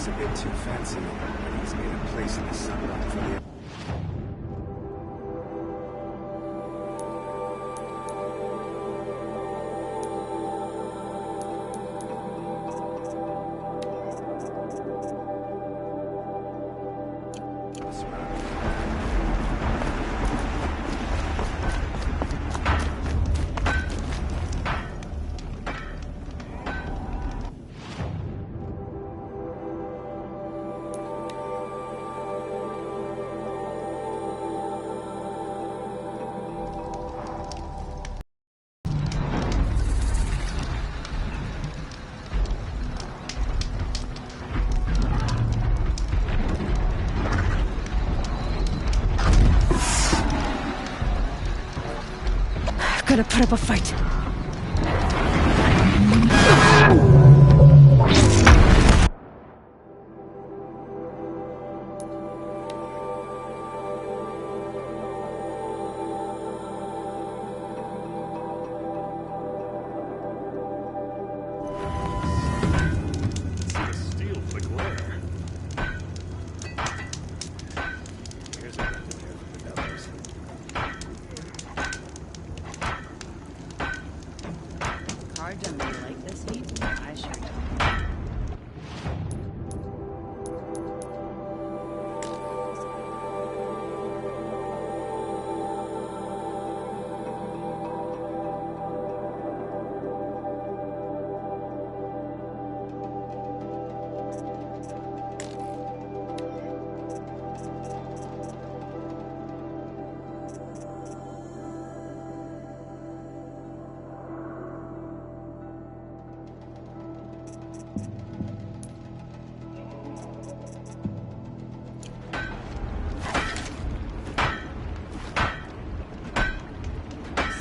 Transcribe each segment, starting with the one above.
is a bit too fancy, but he's made a place in the sunbelt for the... Gotta put up a fight. Steal the glare. Here's a Car don't really like this heat. I sure don't.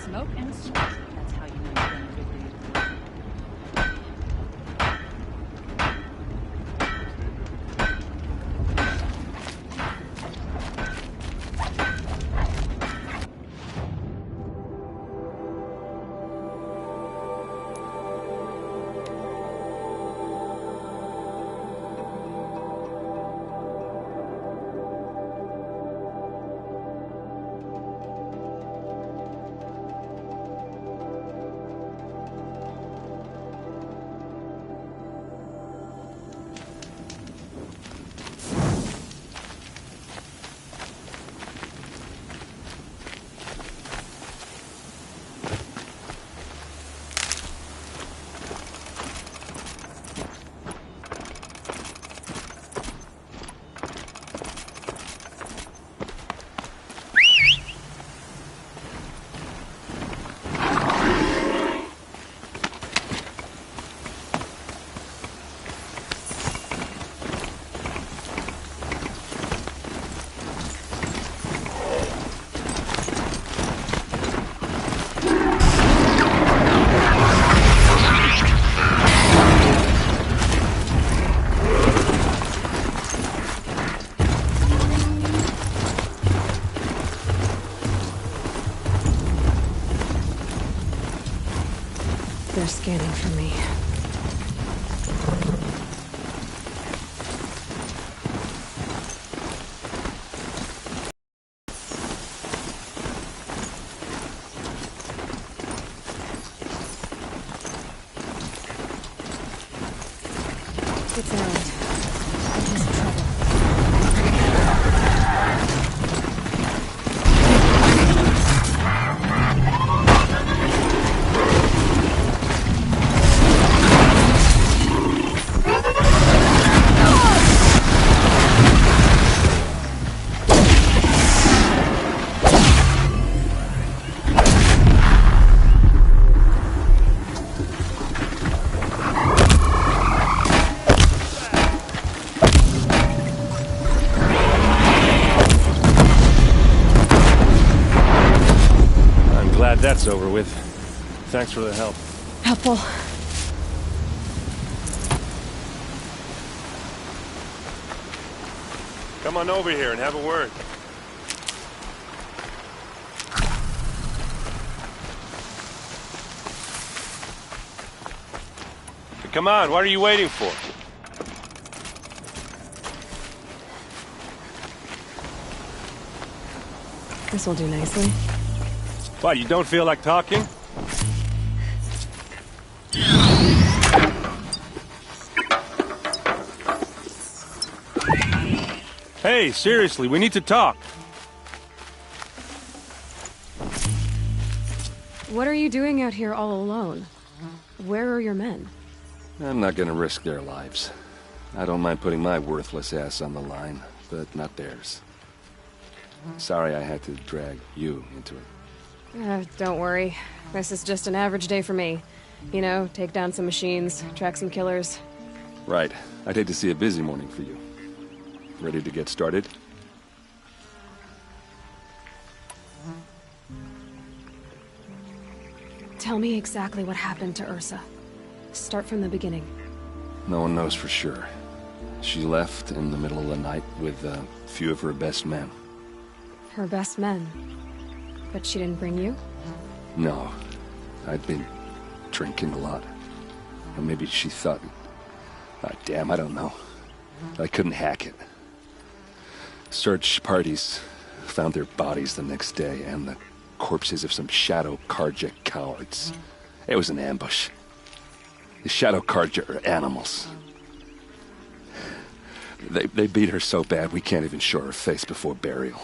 Smoke and smoke. That's how you know you're gonna do it. They're scanning for me. It's Erend. He's in trouble. That's over with. Thanks for the help. Helpful. Come on over here and have a word. Come on, what are you waiting for? This will do nicely. What, you don't feel like talking? Hey, seriously, we need to talk. What are you doing out here all alone? Where are your men? I'm not gonna risk their lives. I don't mind putting my worthless ass on the line, but not theirs. Sorry I had to drag you into it. Don't worry. This is just an average day for me. You know, take down some machines, track some killers. Right. I'd hate to see a busy morning for you. Ready to get started? Tell me exactly what happened to Ursa. Start from the beginning. No one knows for sure. She left in the middle of the night with a few of her best men. Her best men. But she didn't bring you? No. I'd been drinking a lot. Or maybe she thought... damn, I don't know. I couldn't hack it. Search parties found their bodies the next day, and the corpses of some Shadow Carja cowards. It was an ambush. The Shadow Carja are animals. They beat her so bad we can't even show her face before burial.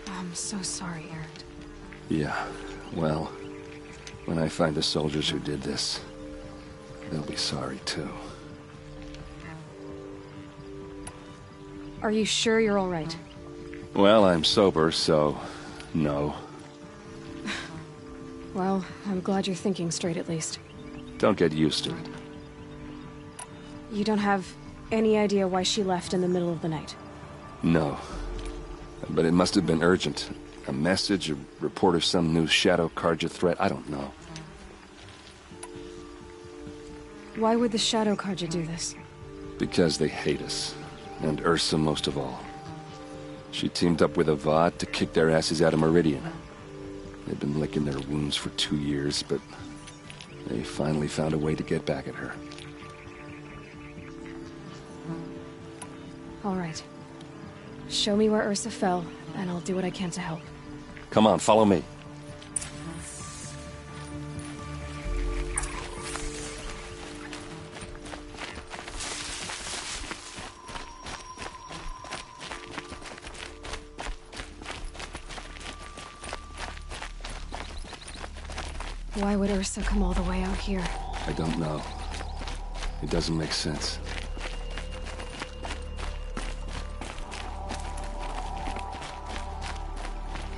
I'm so sorry, Aaron. Yeah, well, when I find the soldiers who did this, they'll be sorry too. Are you sure you're all right? Well, I'm sober, so... no. Well, I'm glad you're thinking straight at least. Don't get used to it. You don't have any idea why she left in the middle of the night? No. But it must have been urgent. A message, a report of some new Shadow Carja threat, I don't know. Why would the Shadow Carja do this? Because they hate us. And Ursa most of all. She teamed up with Avad to kick their asses out of Meridian. They've been licking their wounds for 2 years, but they finally found a way to get back at her. All right. Show me where Ursa fell, and I'll do what I can to help. Come on, follow me. Why would Ursa come all the way out here? I don't know. It doesn't make sense.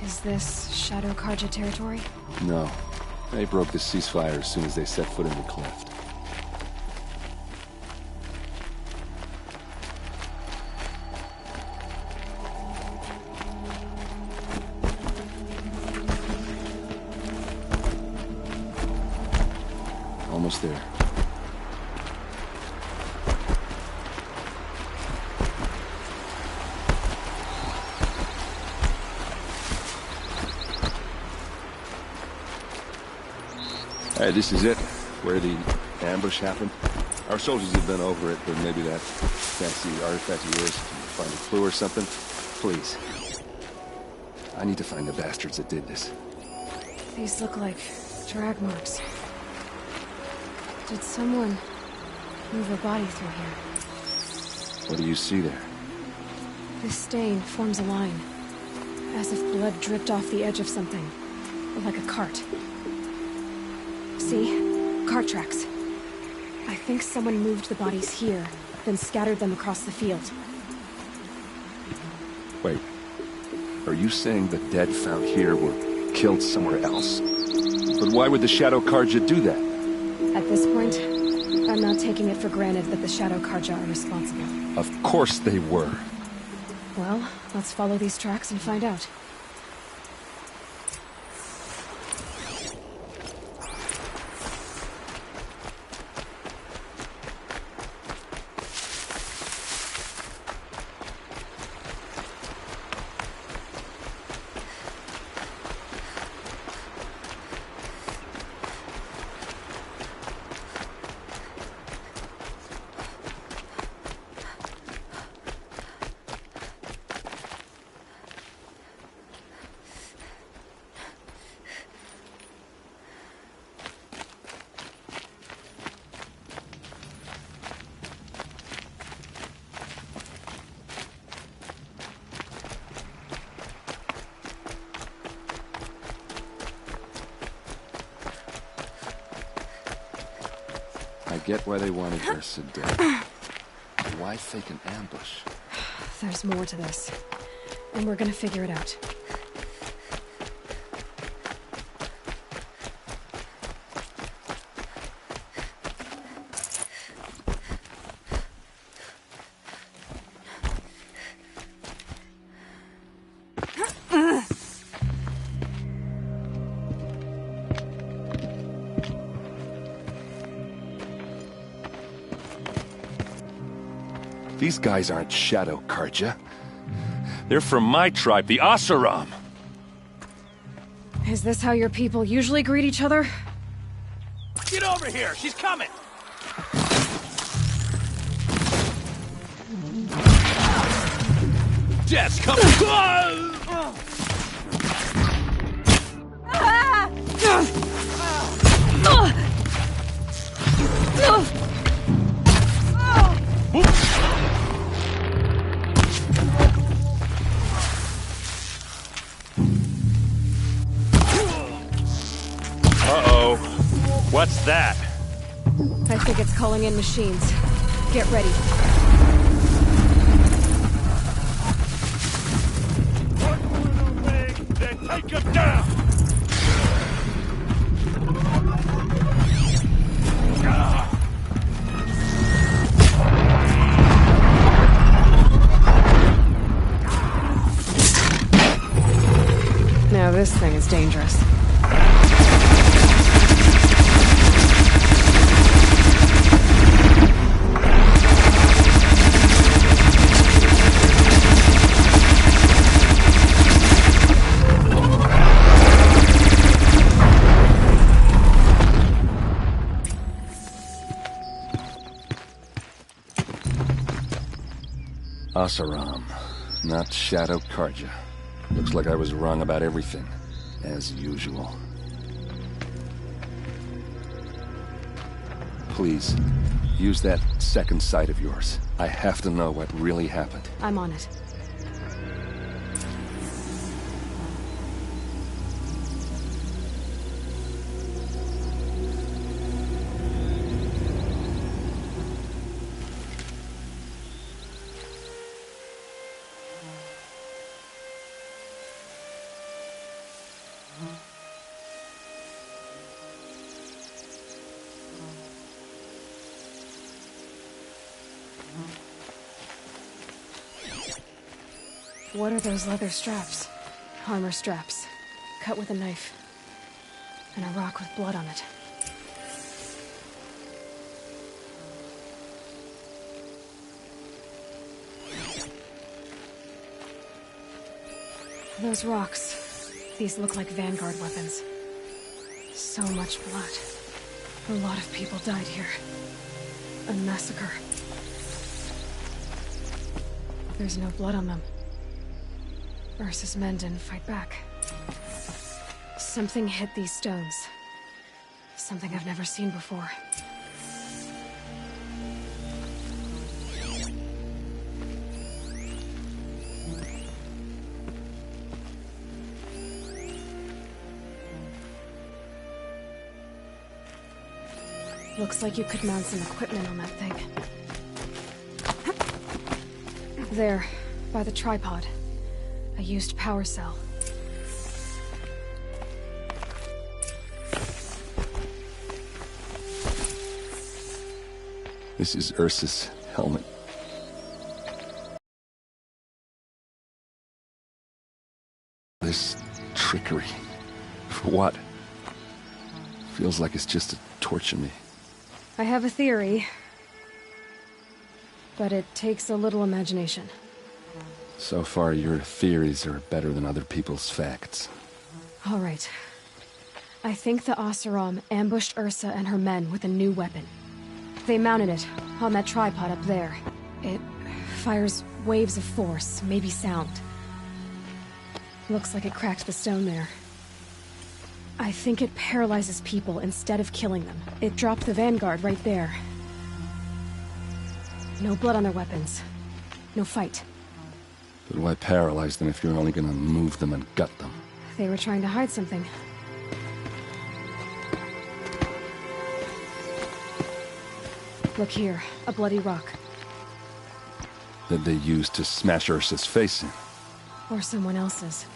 Is this Shadow Carja territory? No. They broke the ceasefire as soon as they set foot in the cleft. Almost there. Hey, this is it, where the ambush happened. Our soldiers have been over it, but maybe that fancy artifact of yours can find a clue or something. Please. I need to find the bastards that did this. These look like drag marks. Did someone move a body through here? What do you see there? This stain forms a line, as if blood dripped off the edge of something, like a cart. See? Cart tracks. I think someone moved the bodies here, then scattered them across the field. Wait. Are you saying the dead found here were killed somewhere else? But why would the Shadow Carja do that? At this point, I'm not taking it for granted that the Shadow Carja are responsible. Of course they were. Well, let's follow these tracks and find out. I get why they wanted Ursa dead. But why fake an ambush? There's more to this. And we're gonna figure it out. These guys aren't Shadow Karja. They're from my tribe, the Oseram. Is this how your people usually greet each other? Get over here! She's coming! Jess, come on! Uh-oh. What's that? I think it's calling in machines. Get ready. Then take him down! Now this thing is dangerous. Oseram, not Shadow Karja. Looks like I was wrong about everything, as usual. Please, use that second sight of yours. I have to know what really happened. I'm on it. What are those leather straps? Armor straps. Cut with a knife. And a rock with blood on it. Those rocks. These look like Vanguard weapons. So much blood. A lot of people died here. A massacre. There's no blood on them. Ursa's men didn't fight back. Something hit these stones. Something I've never seen before. Looks like you could mount some equipment on that thing. There, by the tripod. A used power cell. This is Ursa's helmet. This trickery. For what? Feels like it's just to torture me. I have a theory. But it takes a little imagination. So far, your theories are better than other people's facts. All right. I think the Oseram ambushed Ursa and her men with a new weapon. They mounted it on that tripod up there. It fires waves of force, maybe sound. Looks like it cracked the stone there. I think it paralyzes people instead of killing them. It dropped the Vanguard right there. No blood on their weapons. No fight. But why paralyze them if you're only gonna move them and gut them? They were trying to hide something. Look here, a bloody rock. That they used to smash Ursa's face in. Or someone else's.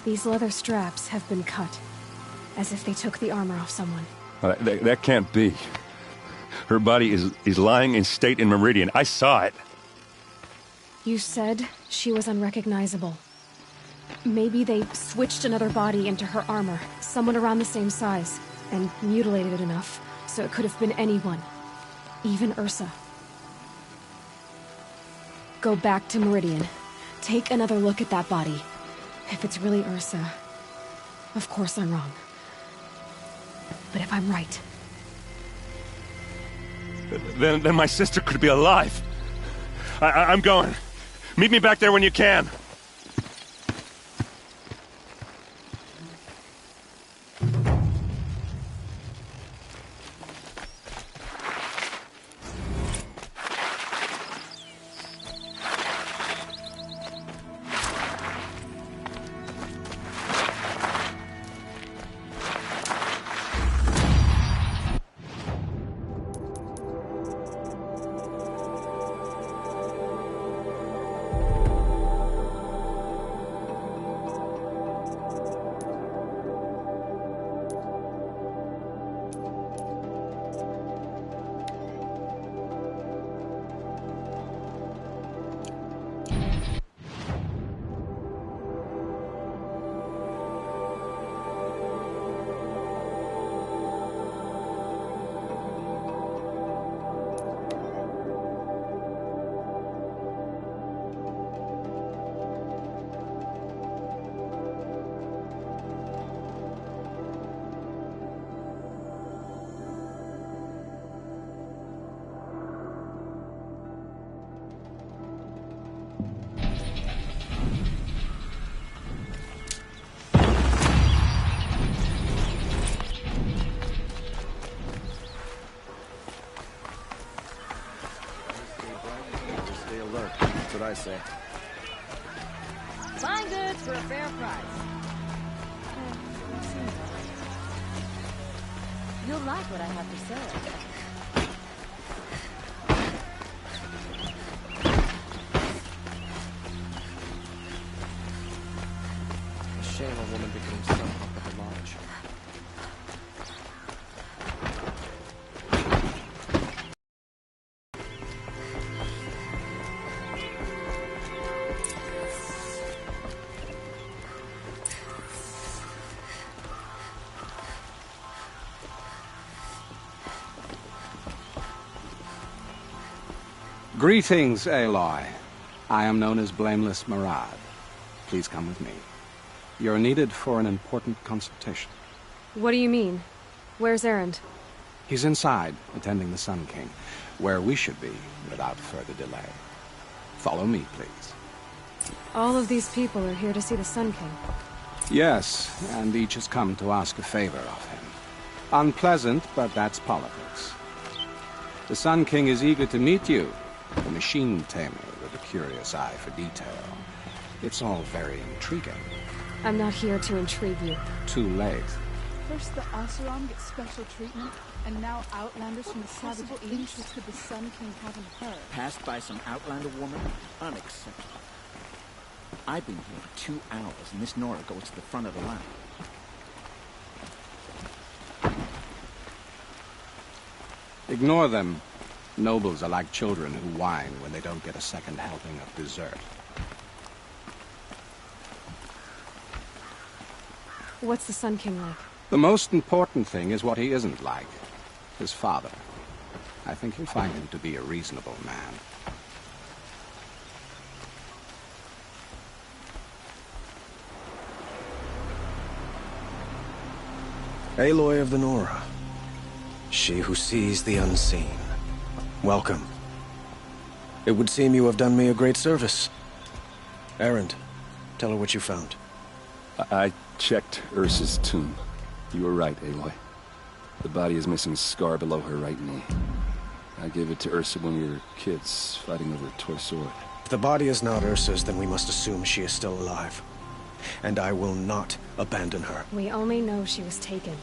These leather straps have been cut, as if they took the armor off someone. That can't be. Her body is lying in state in Meridian. I saw it. You said she was unrecognizable. Maybe they switched another body into her armor, someone around the same size, and mutilated it enough, so it could have been anyone. Even Ursa. Go back to Meridian. Take another look at that body. If it's really Ursa, of course I'm wrong. But if I'm right... Then my sister could be alive. I'm going. Meet me back there when you can. Stay alert. That's what I say. Fine goods for a fair price. You'll like what I have to say. A shame a woman became sub up at the lodge. Greetings, Aloy. I am known as Blameless Marad. Please come with me. You're needed for an important consultation. What do you mean? Where's Erend? He's inside, attending the Sun King, where we should be without further delay. Follow me, please. All of these people are here to see the Sun King. Yes, and each has come to ask a favor of him. Unpleasant, but that's politics. The Sun King is eager to meet you, a machine tamer with a curious eye for detail. It's all very intriguing. I'm not here to intrigue you. Too late. First the Oseram get special treatment, and now Outlanders from the Savage interest of the Sun King haven't heard. Passed by some Outlander woman? Unacceptable. I've been here for 2 hours, and this Nora goes to the front of the line. Ignore them. Nobles are like children who whine when they don't get a second helping of dessert. What's the Sun King like? The most important thing is what he isn't like. His father. I think you'll find him to be a reasonable man. Aloy of the Nora. She who sees the unseen. Welcome. It would seem you have done me a great service. Erend, tell her what you found. I checked Ursa's tomb. You were right, Aloy. The body is missing a scar below her right knee. I gave it to Ursa when we were kids, fighting over a toy sword. If the body is not Ursa's, then we must assume she is still alive. And I will not abandon her. We only know she was taken,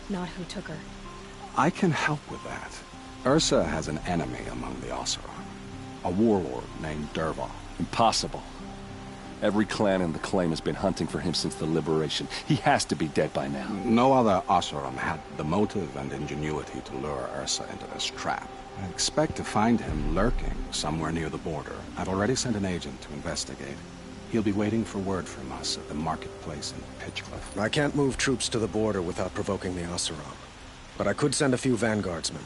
not who took her. I can help with that. Ursa has an enemy among the Oseram. A warlord named Dervahl. Impossible. Every clan in the claim has been hunting for him since the liberation. He has to be dead by now. No other Oseram had the motive and ingenuity to lure Ursa into this trap. I expect to find him lurking somewhere near the border. I've already sent an agent to investigate. He'll be waiting for word from us at the marketplace in Pitchcliff. I can't move troops to the border without provoking the Oseram. But I could send a few vanguardsmen.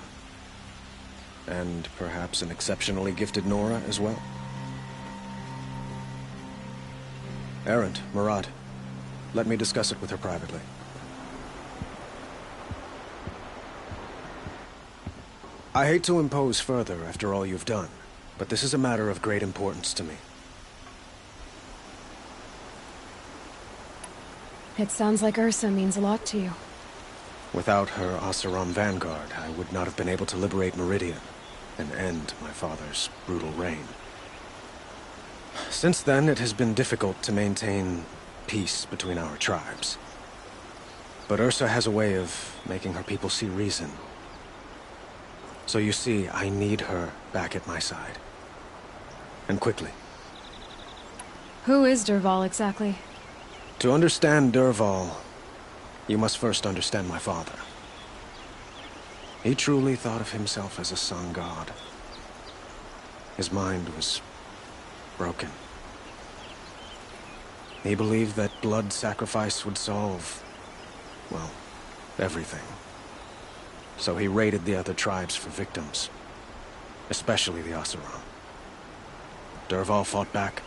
And perhaps an exceptionally gifted Nora as well. Erend, Murad, let me discuss it with her privately. I hate to impose further after all you've done, but this is a matter of great importance to me. It sounds like Ursa means a lot to you. Without her Oseram vanguard, I would not have been able to liberate Meridian and end my father's brutal reign. Since then, it has been difficult to maintain peace between our tribes. But Ursa has a way of making her people see reason. So you see, I need her back at my side. And quickly. Who is Dervahl exactly? To understand Dervahl, you must first understand my father. He truly thought of himself as a sun god. His mind was broken. He believed that blood sacrifice would solve, well, everything. So he raided the other tribes for victims, especially the Oseram. Dervahl fought back.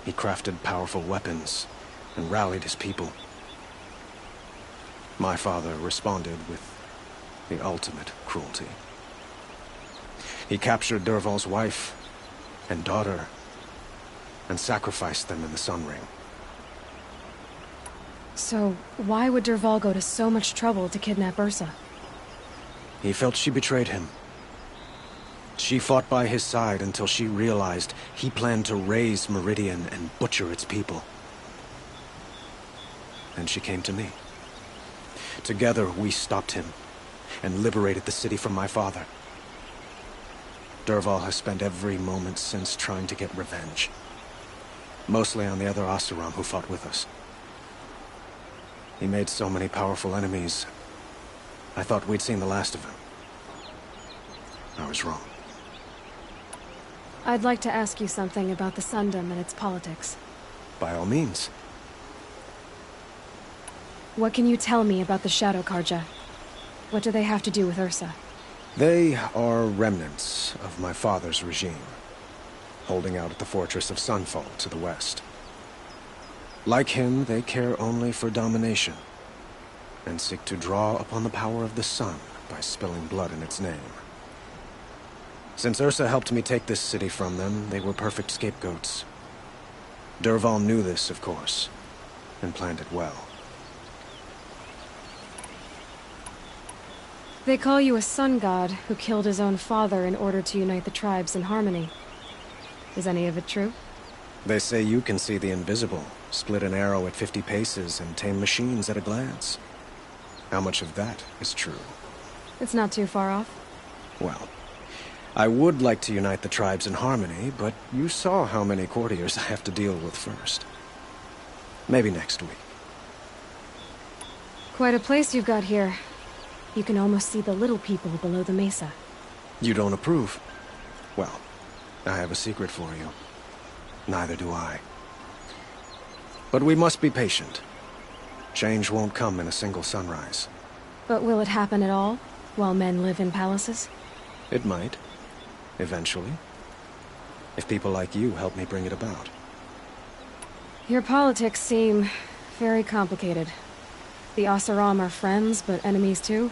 He crafted powerful weapons and rallied his people. My father responded with the ultimate cruelty. He captured Dervahl's wife and daughter and sacrificed them in the Sun Ring. So, why would Dervahl go to so much trouble to kidnap Ursa? He felt she betrayed him. She fought by his side until she realized he planned to raise Meridian and butcher its people. Then she came to me. Together, we stopped him and liberated the city from my father. Dervahl has spent every moment since trying to get revenge. Mostly on the other Oseram who fought with us. He made so many powerful enemies, I thought we'd seen the last of him. I was wrong. I'd like to ask you something about the Sundom and its politics. By all means. What can you tell me about the Shadow Carja? What do they have to do with Ursa? They are remnants of my father's regime, holding out at the fortress of Sunfall to the west. Like him, they care only for domination, and seek to draw upon the power of the sun by spilling blood in its name. Since Ursa helped me take this city from them, they were perfect scapegoats. Dervahl knew this, of course, and planned it well. They call you a sun god who killed his own father in order to unite the tribes in harmony. Is any of it true? They say you can see the invisible, split an arrow at 50 paces, and tame machines at a glance. How much of that is true? It's not too far off. Well, I would like to unite the tribes in harmony, but you saw how many courtiers I have to deal with first. Maybe next week. Quite a place you've got here. You can almost see the little people below the mesa. You don't approve? Well, I have a secret for you. Neither do I. But we must be patient. Change won't come in a single sunrise. But will it happen at all, while men live in palaces? It might. Eventually. If people like you help me bring it about. Your politics seem very complicated. The Oseram are friends, but enemies too?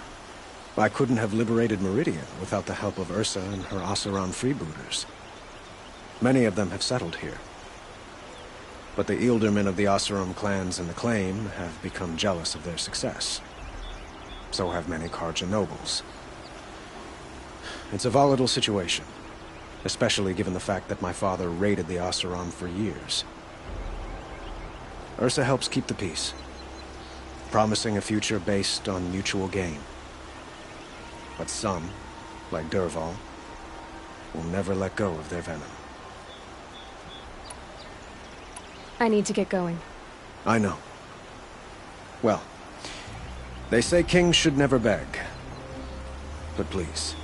I couldn't have liberated Meridian without the help of Ursa and her Oseram freebooters. Many of them have settled here. But the Ealdormen of the Oseram clans in the claim have become jealous of their success. So have many Carja nobles. It's a volatile situation, especially given the fact that my father raided the Oseram for years. Ursa helps keep the peace, promising a future based on mutual gain. But some, like Dervahl, will never let go of their venom. I need to get going. I know. Well, they say kings should never beg. But please,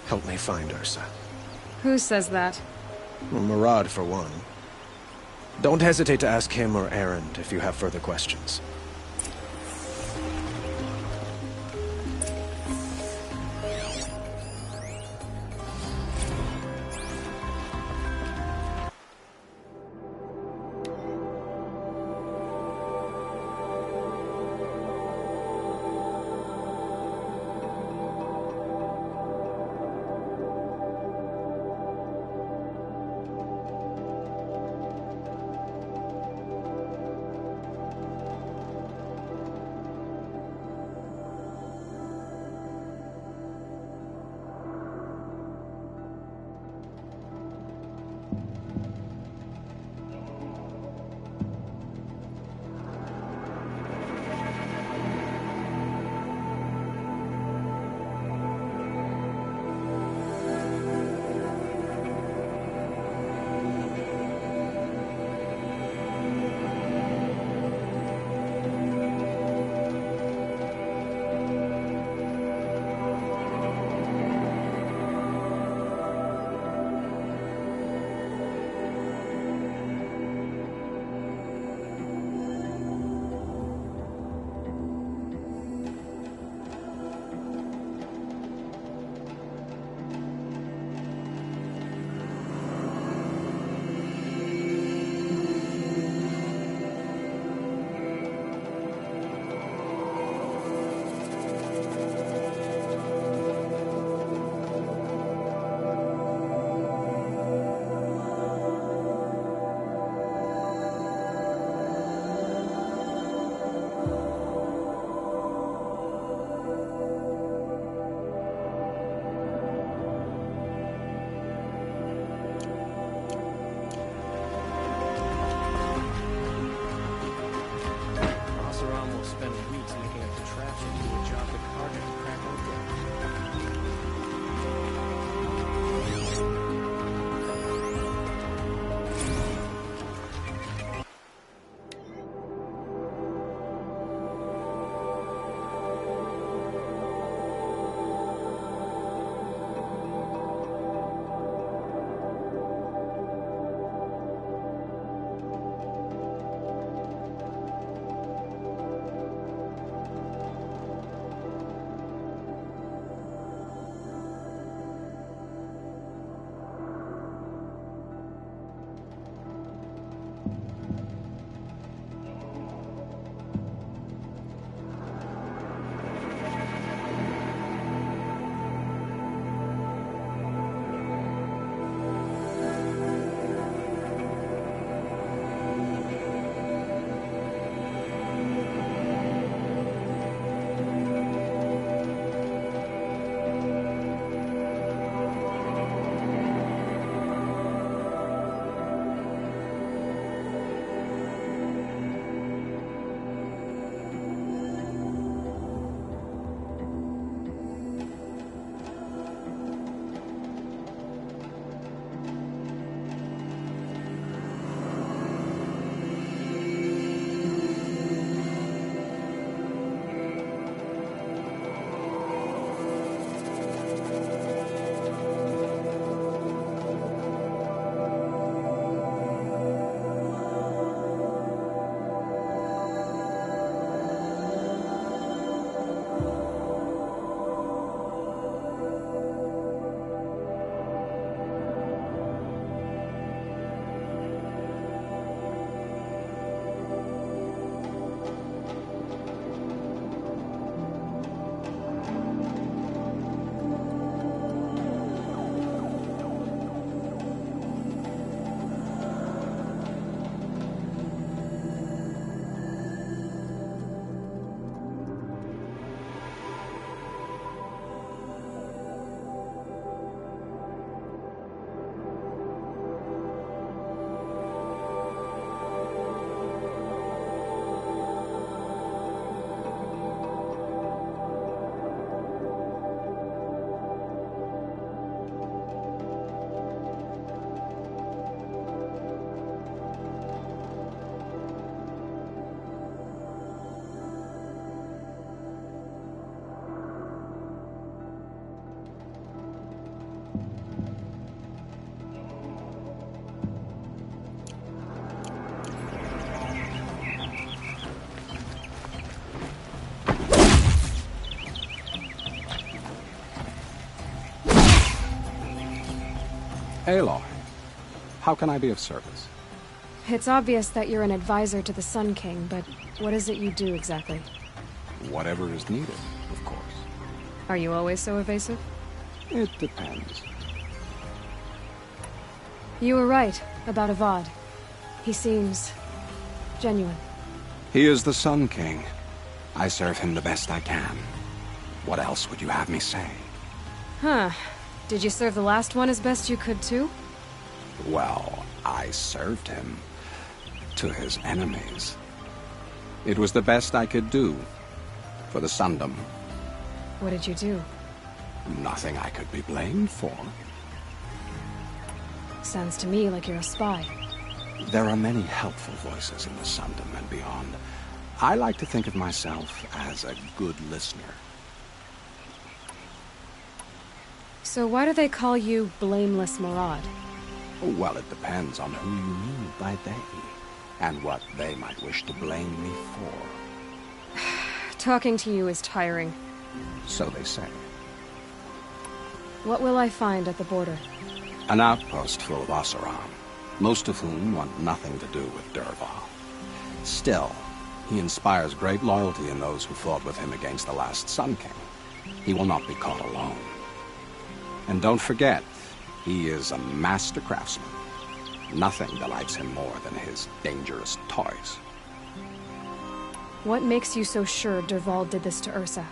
help me find Ursa. Who says that? Well, Murad, for one. Don't hesitate to ask him or Erend if you have further questions. Aloy, how can I be of service? It's obvious that you're an advisor to the Sun King, but what is it you do exactly? Whatever is needed, of course. Are you always so evasive? It depends. You were right about Avad. He seems genuine. He is the Sun King. I serve him the best I can. What else would you have me say? Huh. Did you serve the last one as best you could, too? Well, I served him to his enemies. It was the best I could do for the Sundom. What did you do? Nothing I could be blamed for. Sounds to me like you're a spy. There are many helpful voices in the Sundom and beyond. I like to think of myself as a good listener. So why do they call you Blameless Marad? Well, it depends on who you mean by they, and what they might wish to blame me for. Talking to you is tiring. So they say. What will I find at the border? An outpost full of Oseram, most of whom want nothing to do with Dervahl. Still, he inspires great loyalty in those who fought with him against the last Sun King. He will not be caught alone. And don't forget, he is a master craftsman. Nothing delights him more than his dangerous toys. What makes you so sure Dervahl did this to Ursa?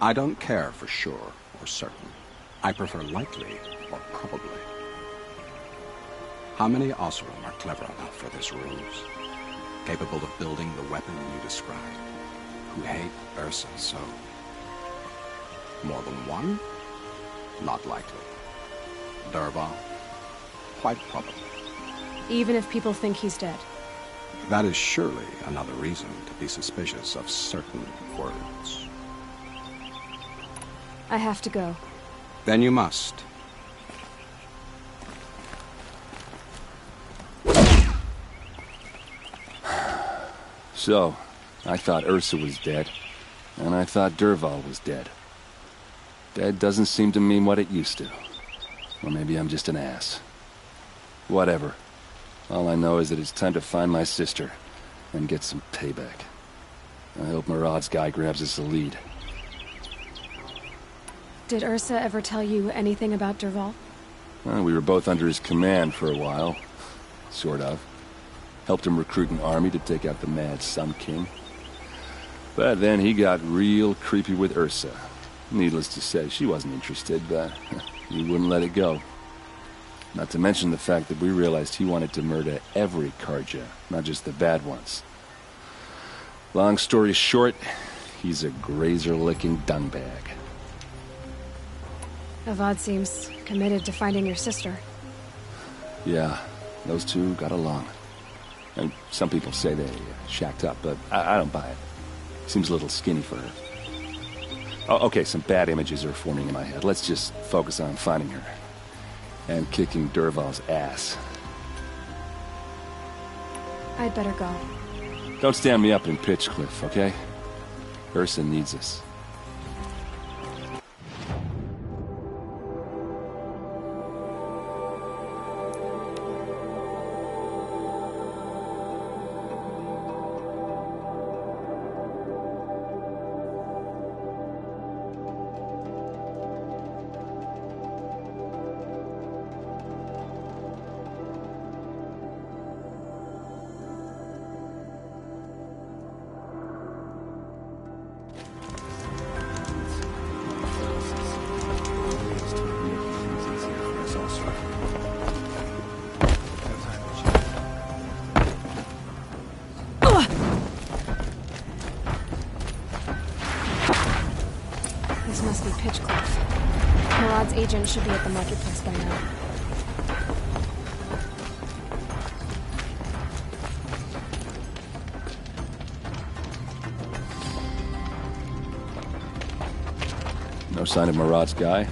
I don't care for sure or certain. I prefer likely or probably. How many Oseram are clever enough for this ruse? Capable of building the weapon you described? Who hate Ursa so? More than one? Not likely. Dervahl? Quite probably. Even if people think he's dead? That is surely another reason to be suspicious of certain words. I have to go. Then you must. So, I thought Ursa was dead, and I thought Dervahl was dead. Dead doesn't seem to mean what it used to. Or maybe I'm just an ass. Whatever. All I know is that it's time to find my sister and get some payback. I hope Marad's guy grabs us a lead. Did Ursa ever tell you anything about Dervahl? Well, we were both under his command for a while. Sort of. Helped him recruit an army to take out the mad Sun King. But then he got real creepy with Ursa. Needless to say, she wasn't interested, but he wouldn't let it go. Not to mention the fact that we realized he wanted to murder every Carja, not just the bad ones. Long story short, he's a grazer-licking dungbag. Avad seems committed to finding your sister. Yeah, those two got along. And some people say they shacked up, but I don't buy it. Seems a little skinny for her. Oh, okay, some bad images are forming in my head. Let's just focus on finding her. And kicking Dervahl's ass. I'd better go. Don't stand me up in Pitchcliff, okay? Ursa needs us. This must be Pitchcliff. Marad's agent should be at the marketplace by now. No sign of Marad's guy?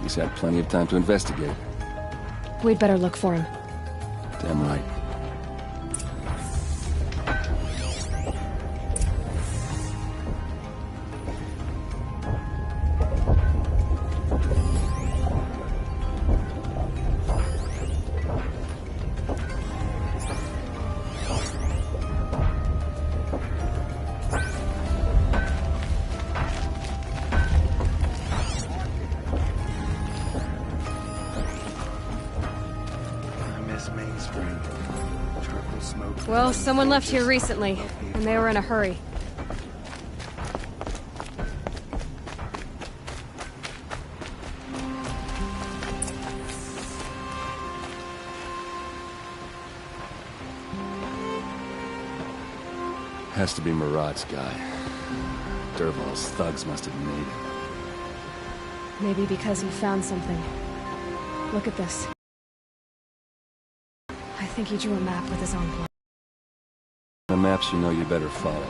He's had plenty of time to investigate. We'd better look for him. Damn right. Well, someone left here recently, and they were in a hurry. Has to be Marat's guy. Dervahl's thugs must have made him. Maybe because he found something. Look at this. I think he drew a map with his own blood. The maps you know you better follow.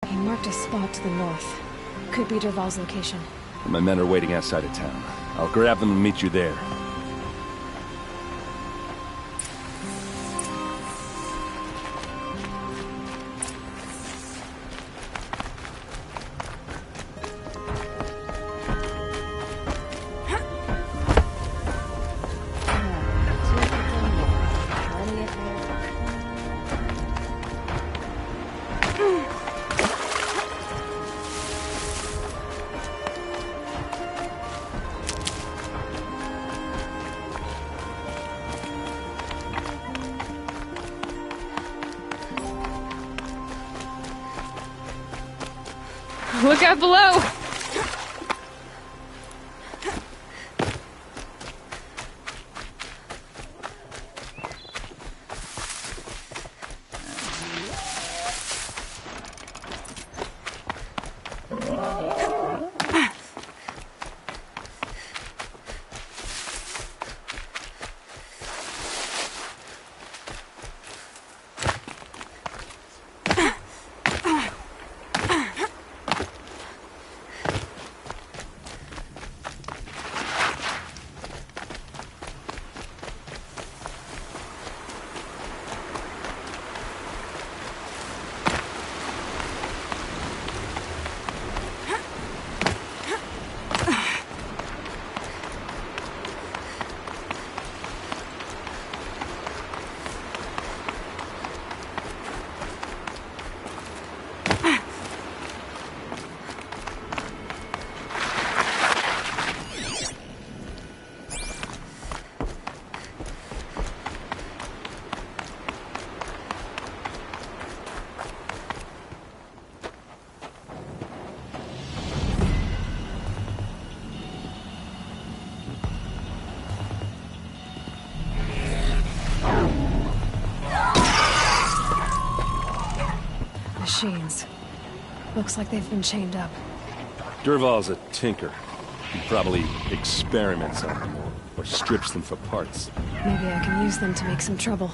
He marked a spot to the north. Could be Dervahl's location. My men are waiting outside of town. I'll grab them and meet you there. Look out below! Machines. Looks like they've been chained up. Dervahl's a tinker. He probably experiments on them or strips them for parts. Maybe I can use them to make some trouble.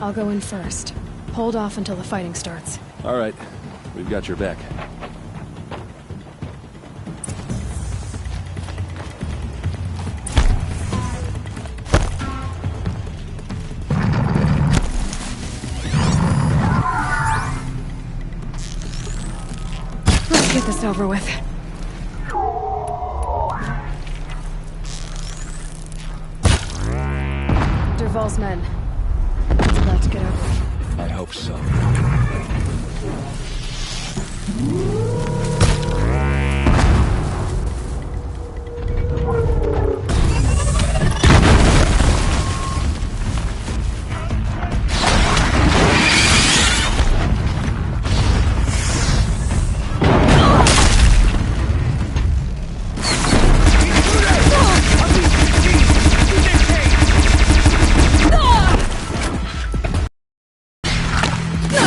I'll go in first. Hold off until the fighting starts. All right. We've got your back. Let's get this over with. Dervahl's men. It's about to get over. I hope so. No!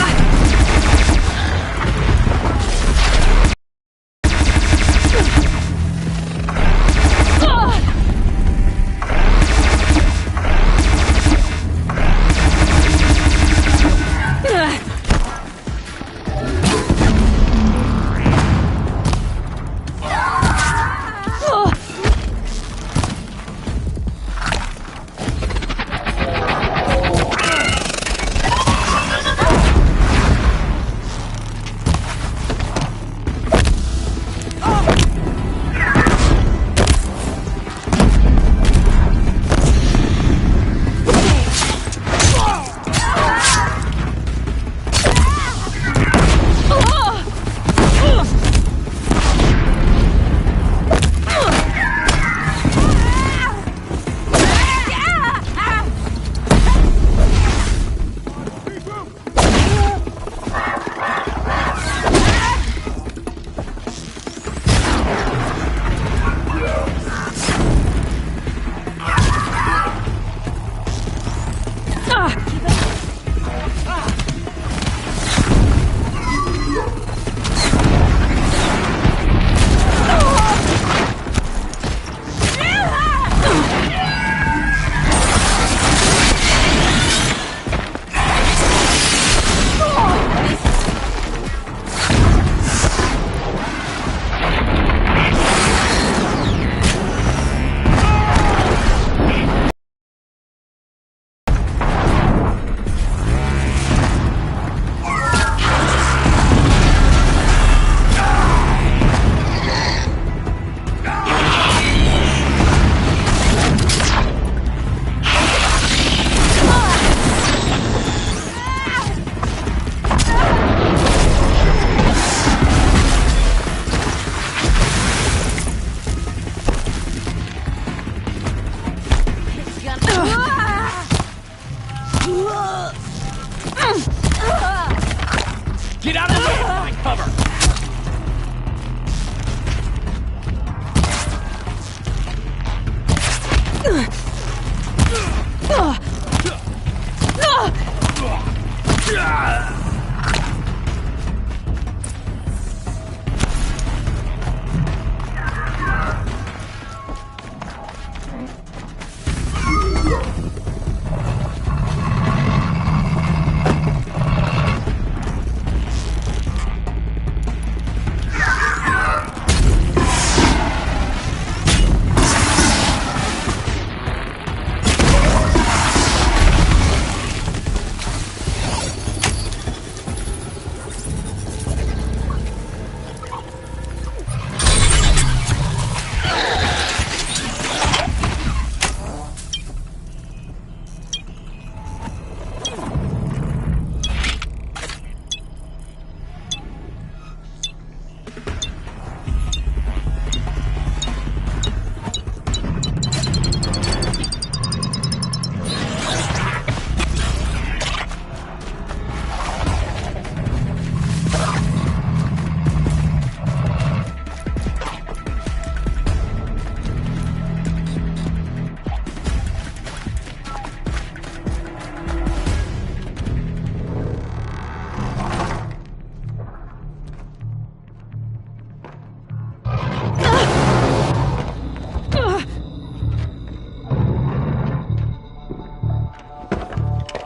Get out of the way and find cover!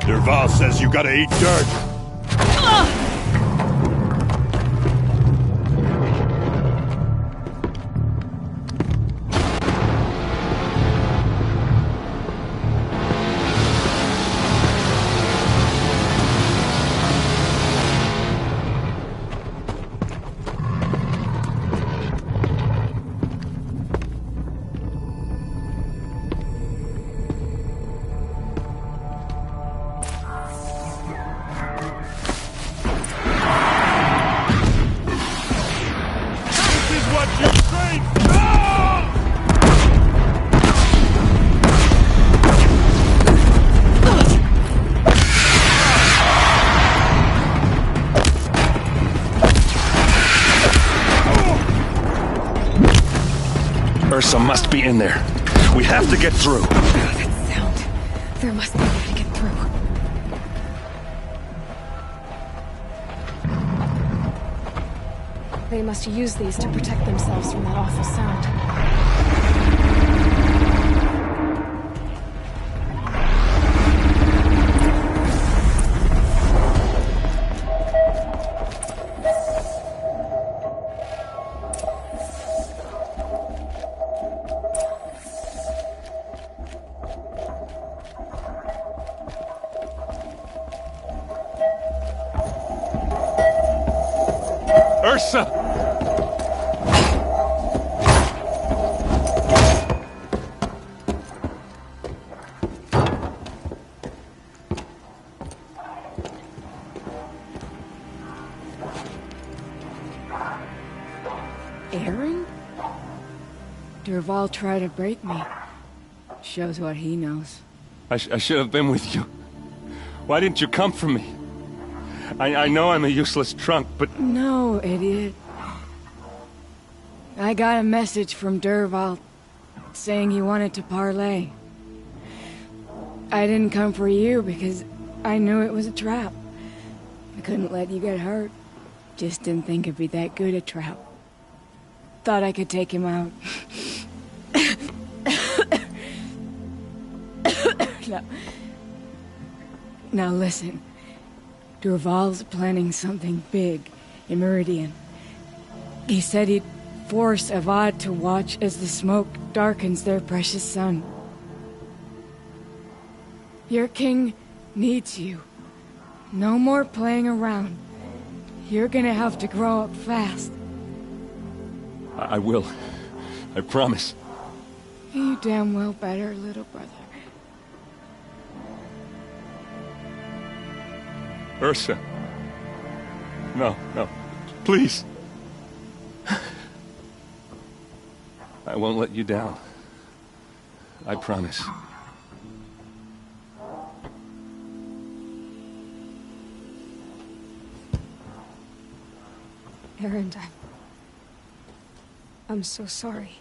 Dervahl says you gotta eat dirt. Ursa must be in there. We have to get through. That sound. There must be a way to get through. They must use these to protect themselves from that awful sound. Ursa! Aaron? Dervahl tried to break me. Shows what he knows. I should have been with you. Why didn't you come for me? I know I'm a useless trunk, but... No, idiot. I got a message from Dervahl saying he wanted to parlay. I didn't come for you because I knew it was a trap. I couldn't let you get hurt. Just didn't think it'd be that good a trap. Thought I could take him out. Now listen. Dervahl's planning something big in Meridian. He said he'd force Avad to watch as the smoke darkens their precious sun. Your king needs you. No more playing around. You're gonna have to grow up fast. I will. I promise. You damn well better, little brother. Ursa. No, no. Please. I won't let you down. I promise. Erend, I'm so sorry.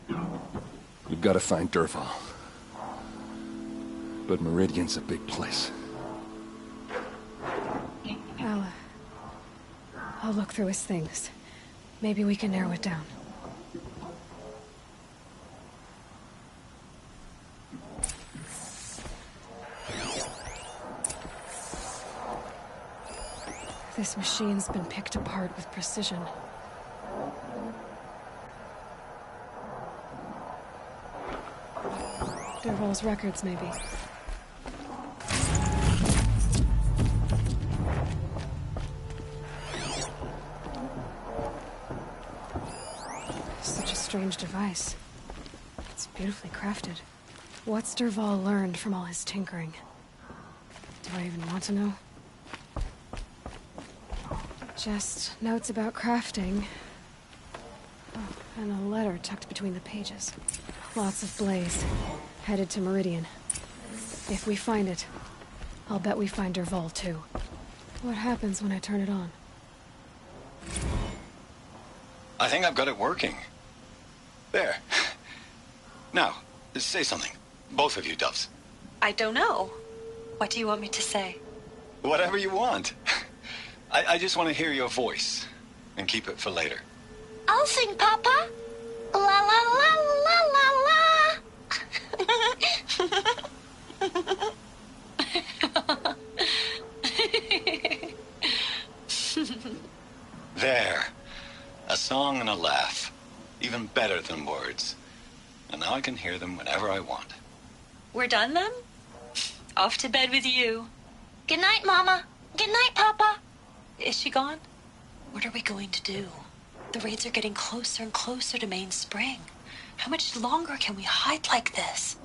We've got to find Dervahl. But Meridian's a big place. I'll look through his things. Maybe we can narrow it down. This machine's been picked apart with precision. Dervahl's records, maybe. Such a strange device. It's beautifully crafted. What's Dervahl learned from all his tinkering? Do I even want to know? Just notes about crafting. Oh, and a letter tucked between the pages. Lots of blaze. Headed to Meridian. If we find it, I'll bet we find Dervahl too. What happens when I turn it on? I think I've got it working. There. Now, say something. Both of you, Doves. I don't know. What do you want me to say? Whatever you want. I just want to hear your voice. And keep it for later. I'll sing, Papa. La la la la la la. There. A song and a laugh. Even better than words. And now I can hear them whenever I want. We're done then? Off to bed with you. Good night, Mama. Good night, Papa. Is she gone? What are we going to do? The raids are getting closer and closer to Mainspring. How much longer can we hide like this?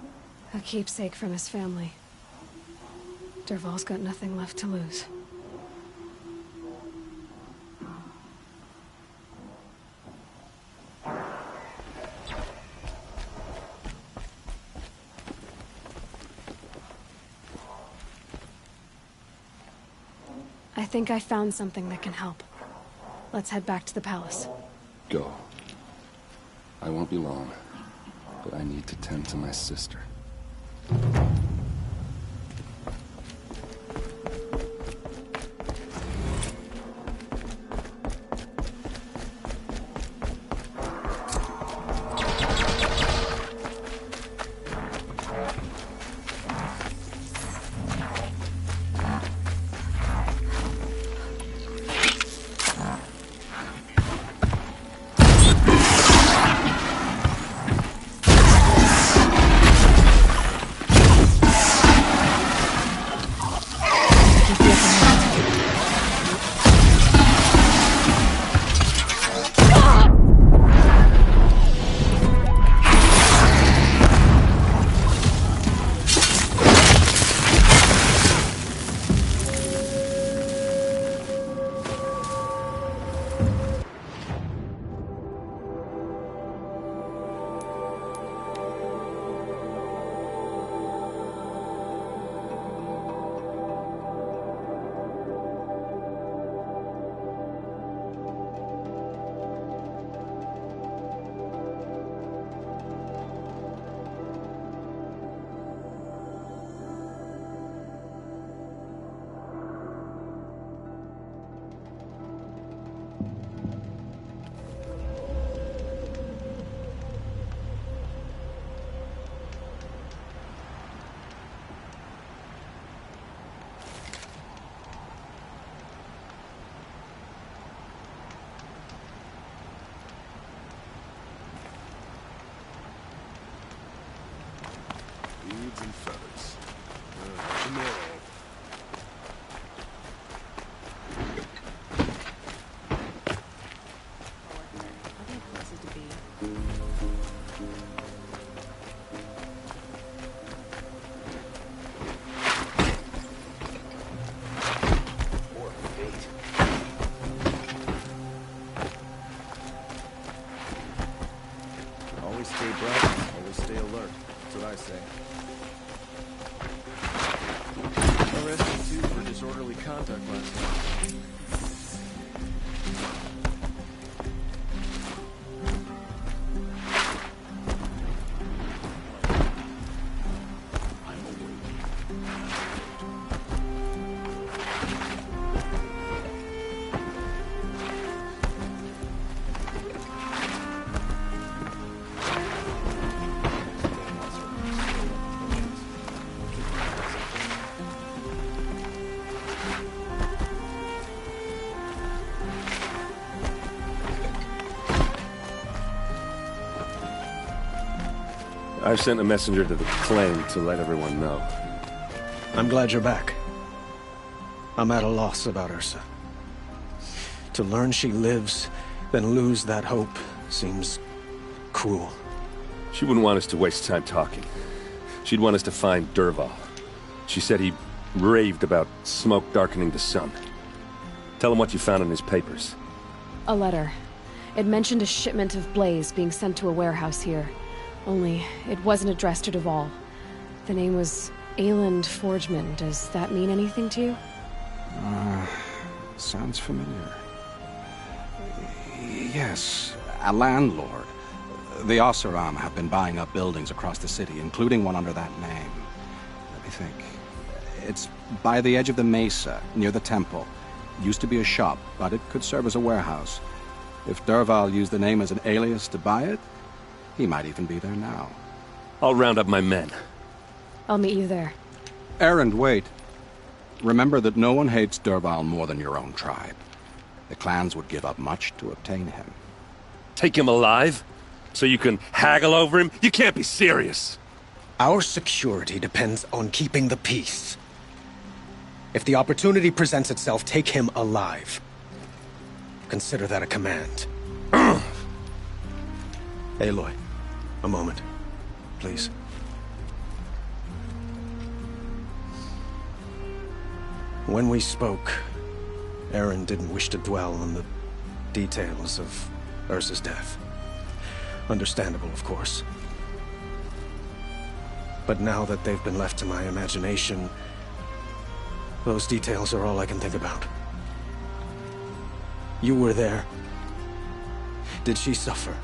A keepsake from his family. Dervahl's got nothing left to lose. I think I found something that can help. Let's head back to the palace. Go. I won't be long, but I need to tend to my sister. Beads and feathers. Tomorrow. Other places to be. Or fate. Always stay bright, always stay alert. That's what I say. Arrested too for disorderly conduct last night. I've sent a messenger to the claim to let everyone know. I'm glad you're back. I'm at a loss about Ursa. To learn she lives, then lose that hope, seems cruel. She wouldn't want us to waste time talking. She'd want us to find Dervahl. She said he raved about smoke darkening the sun. Tell him what you found in his papers. A letter. It mentioned a shipment of blaze being sent to a warehouse here. Only, it wasn't addressed to Dervahl. The name was Ayland Forgeman. Does that mean anything to you? Sounds familiar. Yes, a landlord. The Oseram have been buying up buildings across the city, including one under that name. Let me think. It's by the edge of the mesa, near the temple. Used to be a shop, but it could serve as a warehouse. If Dervahl used the name as an alias to buy it, he might even be there now. I'll round up my men. I'll meet you there. Erend, wait. Remember that no one hates Dervahl more than your own tribe. The clans would give up much to obtain him. Take him alive? So you can haggle over him? You can't be serious! Our security depends on keeping the peace. If the opportunity presents itself, take him alive. Consider that a command. Aloy, a moment, please. When we spoke, Erend didn't wish to dwell on the details of Ursa's death. Understandable, of course. But now that they've been left to my imagination, those details are all I can think about. You were there. Did she suffer?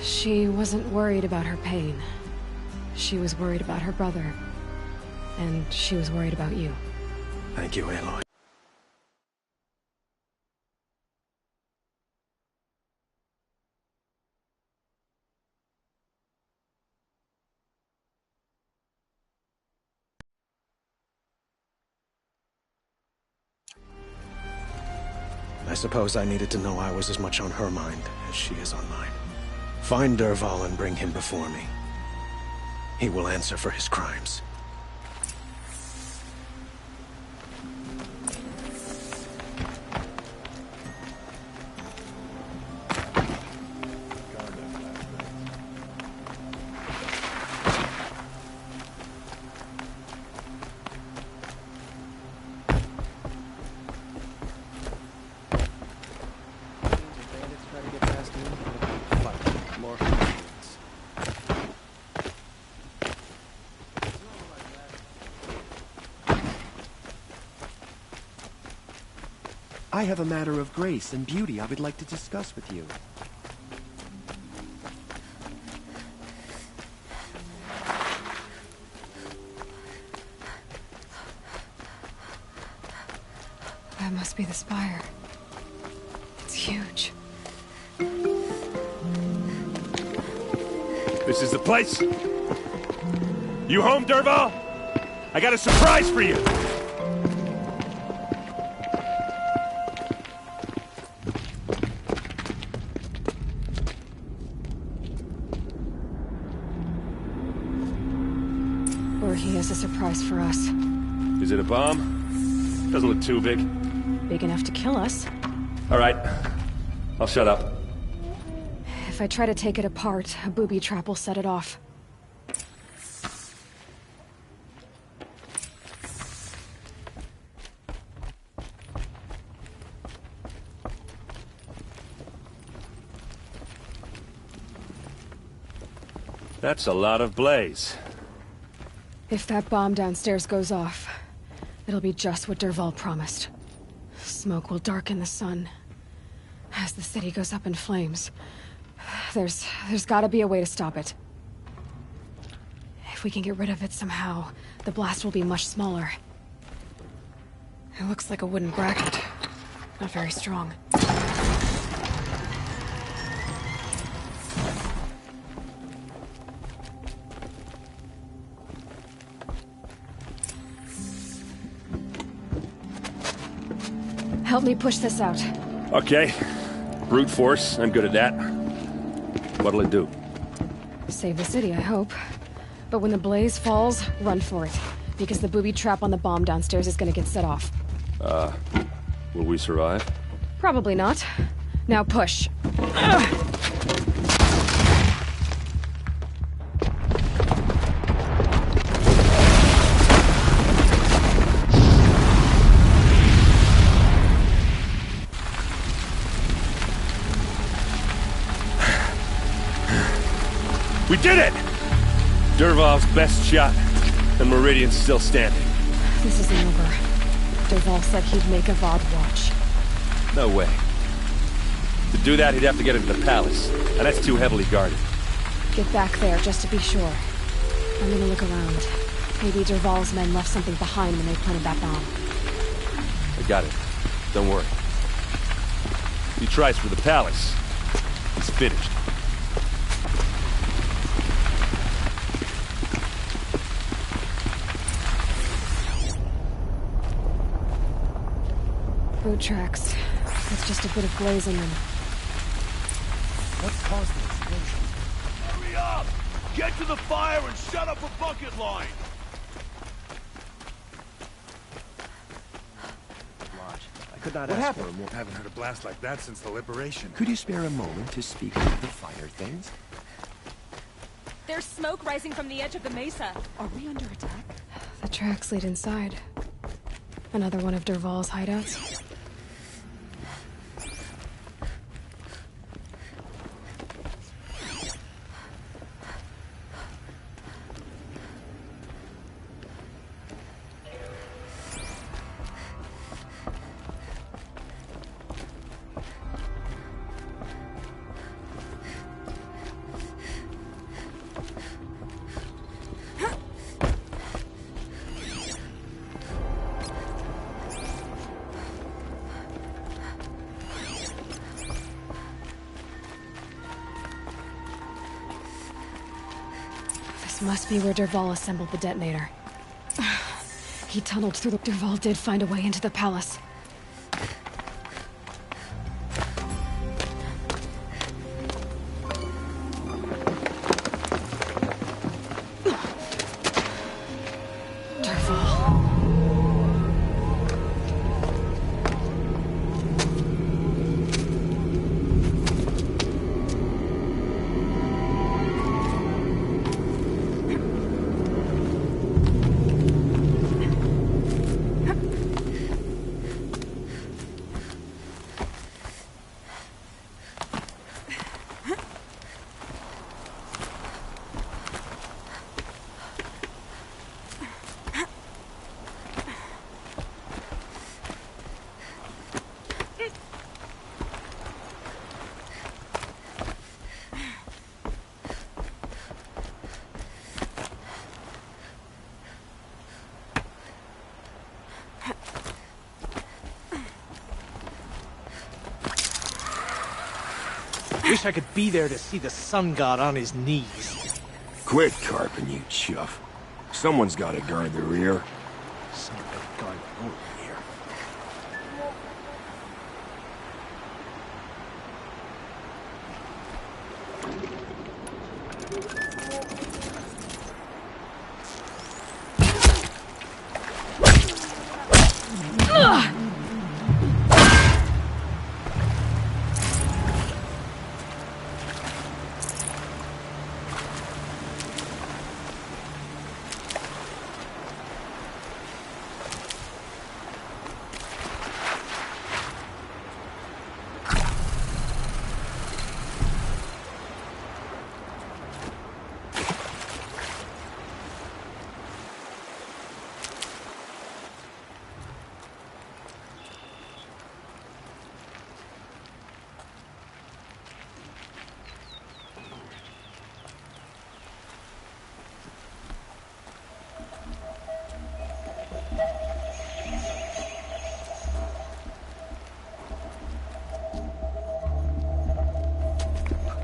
She wasn't worried about her pain. She was worried about her brother. And she was worried about you. Thank you, Aloy. I suppose I needed to know I was as much on her mind as she is on mine. Find Dervahl and bring him before me. He will answer for his crimes. I have a matter of grace and beauty I would like to discuss with you. That must be the spire. It's huge. This is the place? You home, Dervahl? I got a surprise for you! Or he has a surprise for us. Is it a bomb? Doesn't look too big. Big enough to kill us. All right. I'll shut up. If I try to take it apart, a booby trap will set it off. That's a lot of blaze. If that bomb downstairs goes off, it'll be just what Dervahl promised. Smoke will darken the sun as the city goes up in flames. There's gotta be a way to stop it. If we can get rid of it somehow, the blast will be much smaller. It looks like a wooden bracket. Not very strong. Help me push this out. Okay. Brute force, I'm good at that. What'll it do? Save the city, I hope. But when the blaze falls, run for it. Because the booby trap on the bomb downstairs is gonna get set off. Will we survive? Probably not. Now push. We did it! Dervahl's best shot, and Meridian's still standing. This isn't over. Dervahl said he'd make a Avad watch. No way. To do that, he'd have to get into the palace, and that's too heavily guarded. Get back there, just to be sure. I'm gonna look around. Maybe Dervahl's men left something behind when they planted that bomb. I got it. Don't worry. If he tries for the palace, he's finished. Boot tracks. It's just a bit of glaze in them. What's caused the explosion? Hurry up! Get to the fire and shut up a bucket line! I could not What ask happened? for a more... Haven't heard a blast like that since the liberation. Could you spare a moment to speak with the fire things? There's smoke rising from the edge of the mesa. Are we under attack? The tracks lead inside. Another one of Dervahl's hideouts. This must be where Dervahl assembled the detonator. He tunneled through the... Dervahl did find a way into the palace. Wish I could be there to see the sun god on his knees. Quit carping, you chuff. Someone's gotta guard the rear. Someone gotta guard the rear.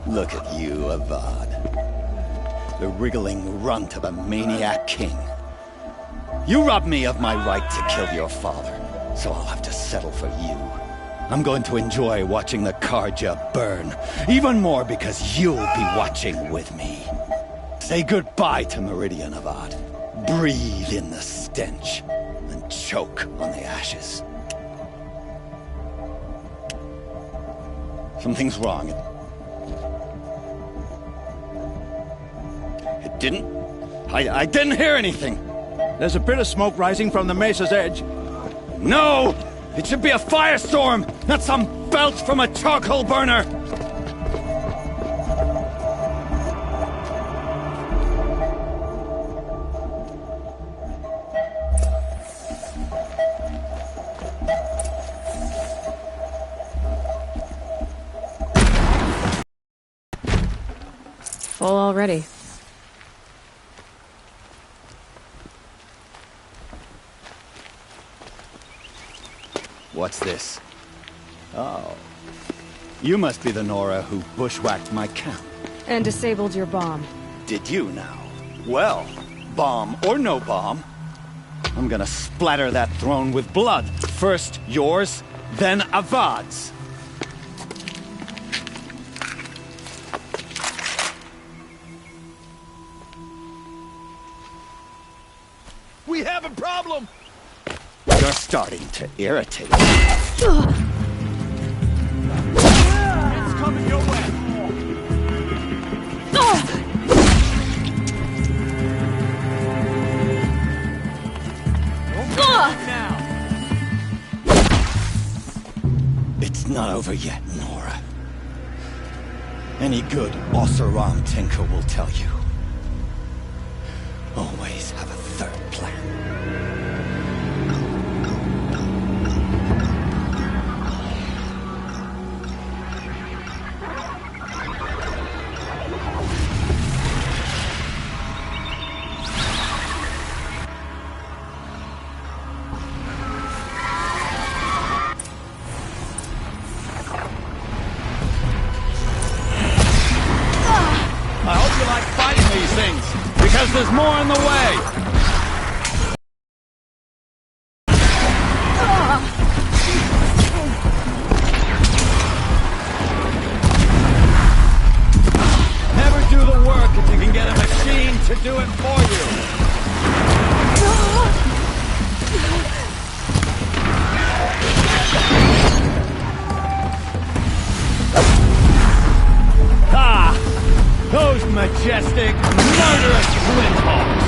Look at you, Avad. The wriggling runt of a maniac king. You robbed me of my right to kill your father, so I'll have to settle for you. I'm going to enjoy watching the Carja burn. Even more because you'll be watching with me. Say goodbye to Meridian Avad. Breathe in the stench. And choke on the ashes. Something's wrong. It didn't... I didn't hear anything. There's a bit of smoke rising from the mesa's edge. No! It should be a firestorm, not some belch from a charcoal burner! Full already. What's this? Oh. You must be the Nora who bushwhacked my camp. And disabled your bomb. Did you now? Well, bomb or no bomb, I'm gonna splatter that throne with blood. First yours, then Avad's. We have a problem! You're starting to irritate me. It's coming your way! It's not over yet, Nora. Any good Oseram Tinker will tell you. Always have a third plan. I hope you like fighting these things, because there's more in the way! Never do the work if you can get a machine to do it for you! Ah! Those majestic, murderous flinthawks!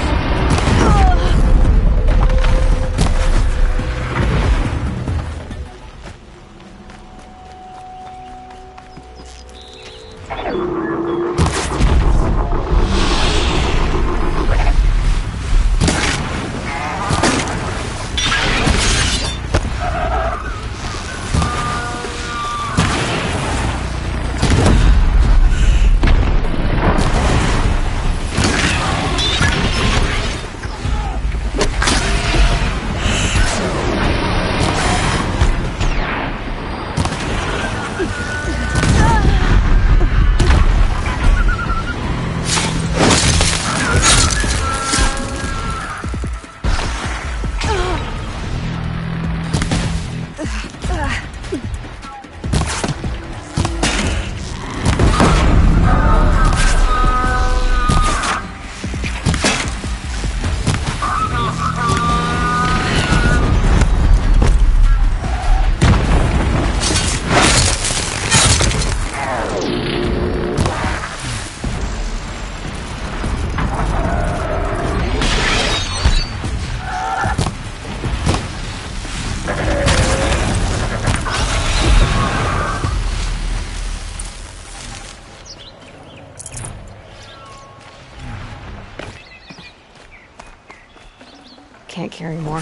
Can't carry more.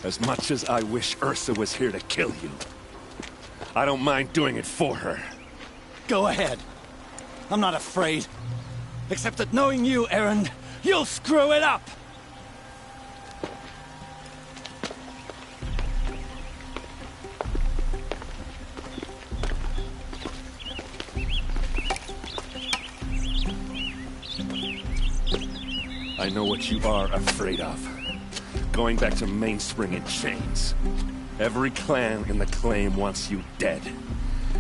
As much as I wish Ursa was here to kill you, I don't mind doing it for her. Go ahead. I'm not afraid. Except that knowing you, Erend, you'll screw it up! I know what you are afraid of. Going back to Mainspring in chains. Every clan in the claim wants you dead.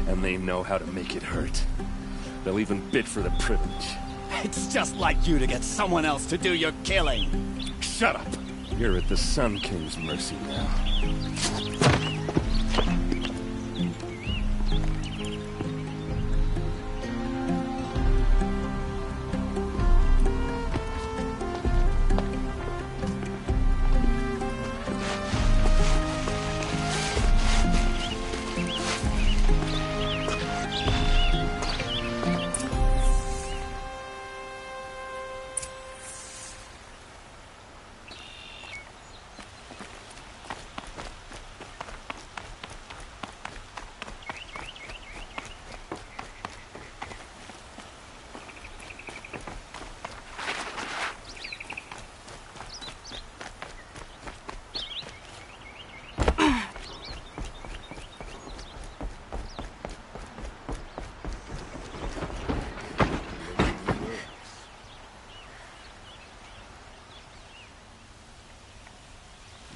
And they know how to make it hurt. They'll even bid for the privilege. It's just like you to get someone else to do your killing. Shut up! You're at the Sun King's mercy now.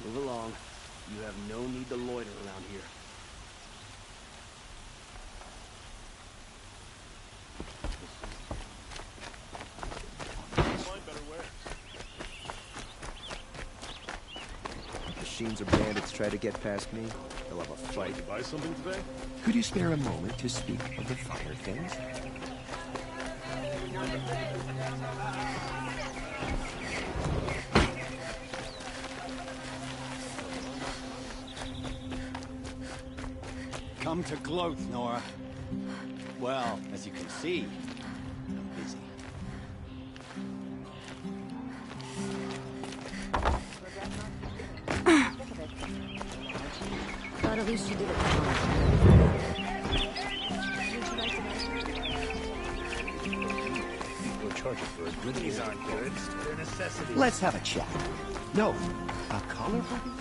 Move along. You have no need to loiter around here. Machines or bandits try to get past me, they'll have a fight. Buy something today? Could you spare a moment to speak of the Fire Things? Come to Gloat, Nora. Well, as you can see, I'm busy. But at least you did it. We're charging for a good. These aren't goods. They're necessities. Let's have a chat. No, a color party?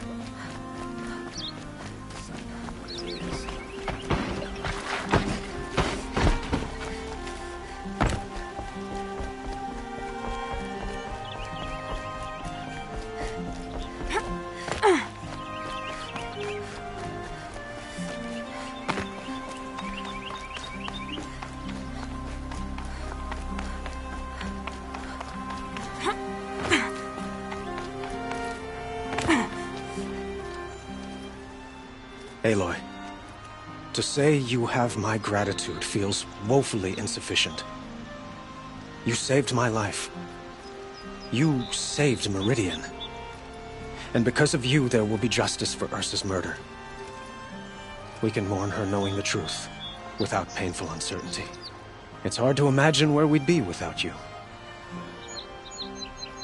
Aloy, to say you have my gratitude feels woefully insufficient. You saved my life. You saved Meridian. And because of you, there will be justice for Ursa's murder. We can mourn her knowing the truth, without painful uncertainty. It's hard to imagine where we'd be without you.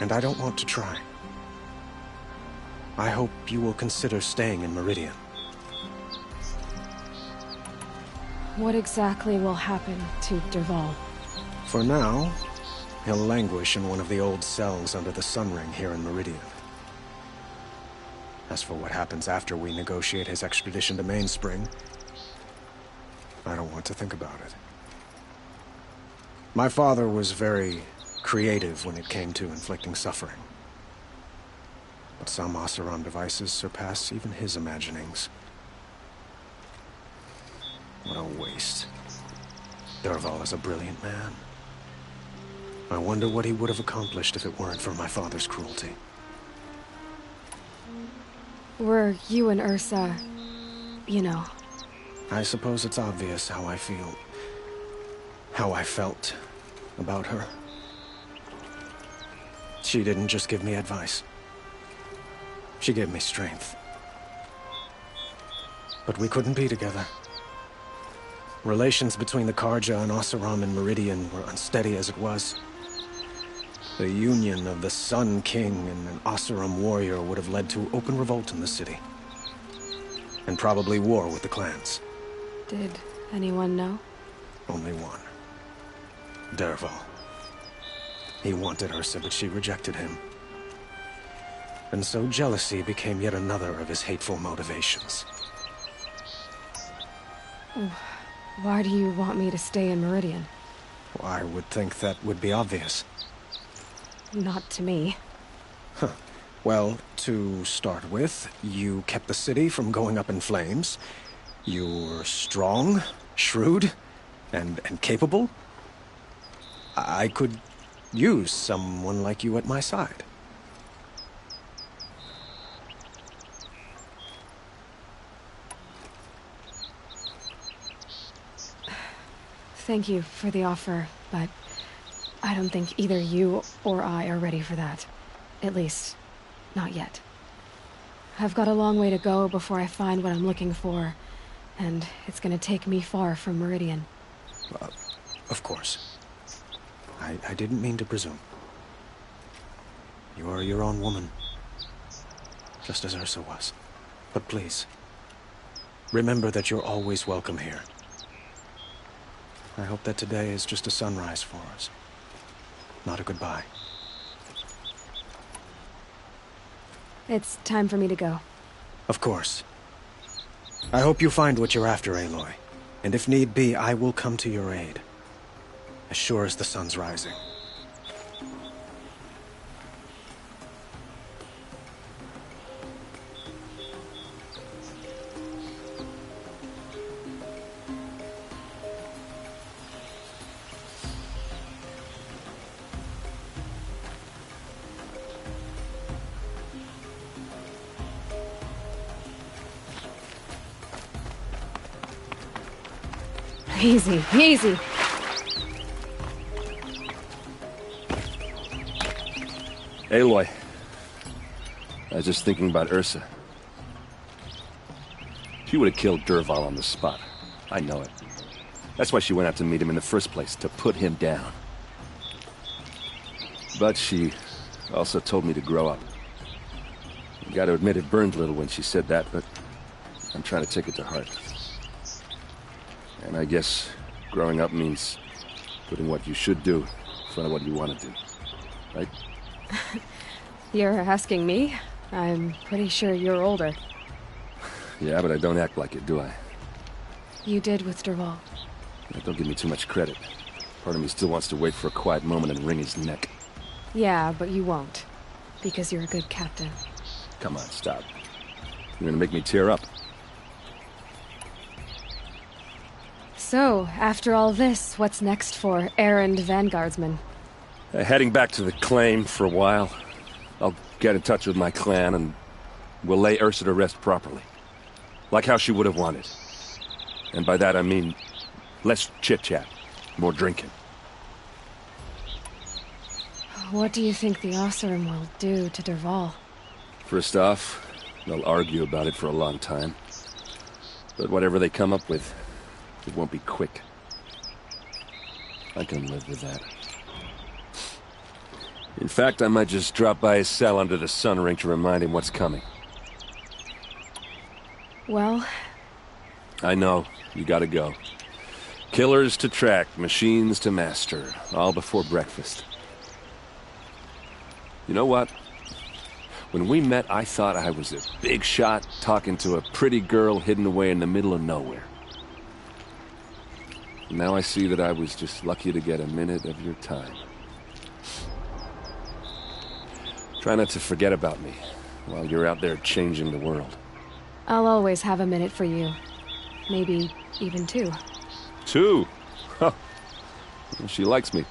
And I don't want to try. I hope you will consider staying in Meridian. What exactly will happen to Dervahl? For now, he'll languish in one of the old cells under the Sun Ring here in Meridian. As for what happens after we negotiate his extradition to Mainspring, I don't want to think about it. My father was very creative when it came to inflicting suffering. But some Oseram devices surpass even his imaginings. What a waste. Dervahl is a brilliant man. I wonder what he would have accomplished if it weren't for my father's cruelty. Were you and Ursa, you know? I suppose it's obvious how I feel. How I felt about her. She didn't just give me advice. She gave me strength. But we couldn't be together. Relations between the Carja and Oseram and Meridian were unsteady as it was. The union of the Sun King and an Oseram warrior would have led to open revolt in the city. And probably war with the clans. Did anyone know? Only one. Dervahl. He wanted Ursa, but she rejected him. And so jealousy became yet another of his hateful motivations. Why do you want me to stay in Meridian? I would think that would be obvious. Not to me. Huh. Well, to start with, you kept the city from going up in flames. You were strong, shrewd, and capable. I could use someone like you at my side. Thank you for the offer, but I don't think either you or I are ready for that. At least, not yet. I've got a long way to go before I find what I'm looking for, and it's gonna take me far from Meridian. Of course. I didn't mean to presume. You are your own woman, just as Ursa was. But please, remember that you're always welcome here. I hope that today is just a sunrise for us, not a goodbye. It's time for me to go. Of course. I hope you find what you're after, Aloy. And if need be, I will come to your aid. As sure as the sun's rising. Easy, easy. Aloy, I was just thinking about Ursa. She would have killed Dervahl on the spot. I know it. That's why she went out to meet him in the first place, to put him down. But she also told me to grow up. You gotta admit it burned a little when she said that, but I'm trying to take it to heart. And I guess growing up means putting what you should do in front of what you want to do. Right? You're asking me? I'm pretty sure you're older. Yeah, but I don't act like it, do I? You did with Dervahl. Don't give me too much credit. Part of me still wants to wait for a quiet moment and wring his neck. Yeah, but you won't. Because you're a good captain. Come on, stop. You're gonna make me tear up. So, after all this, what's next for errand vanguardsman? Heading back to the claim for a while. I'll get in touch with my clan and we'll lay Ursa to rest properly. Like how she would have wanted. And by that I mean less chit-chat, more drinking. What do you think the Oseram will do to Dervahl? First off, they'll argue about it for a long time. But whatever they come up with, it won't be quick. I can live with that. In fact, I might just drop by his cell under the sun ring to remind him what's coming. Well... I know. You gotta go. Killers to track, machines to master. All before breakfast. You know what? When we met, I thought I was a big shot talking to a pretty girl hidden away in the middle of nowhere. Now I see that I was just lucky to get a minute of your time. Try not to forget about me while you're out there changing the world. I'll always have a minute for you. Maybe even two. Two? Huh. Well, she likes me.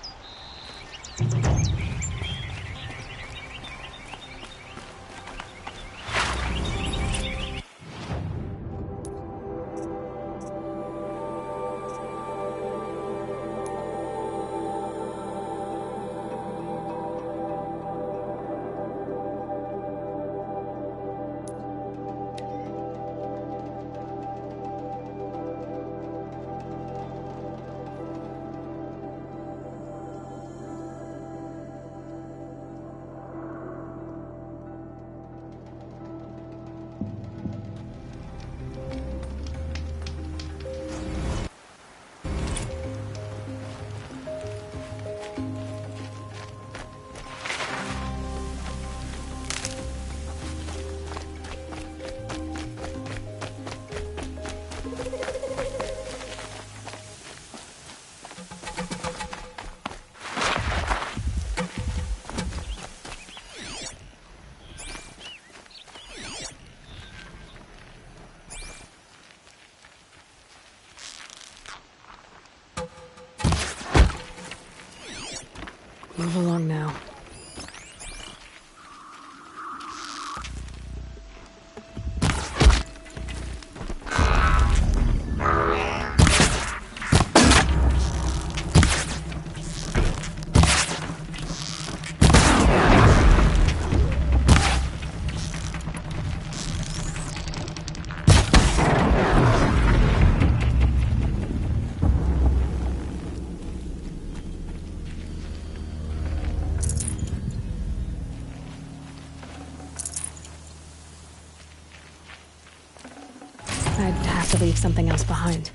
have to leave something else behind.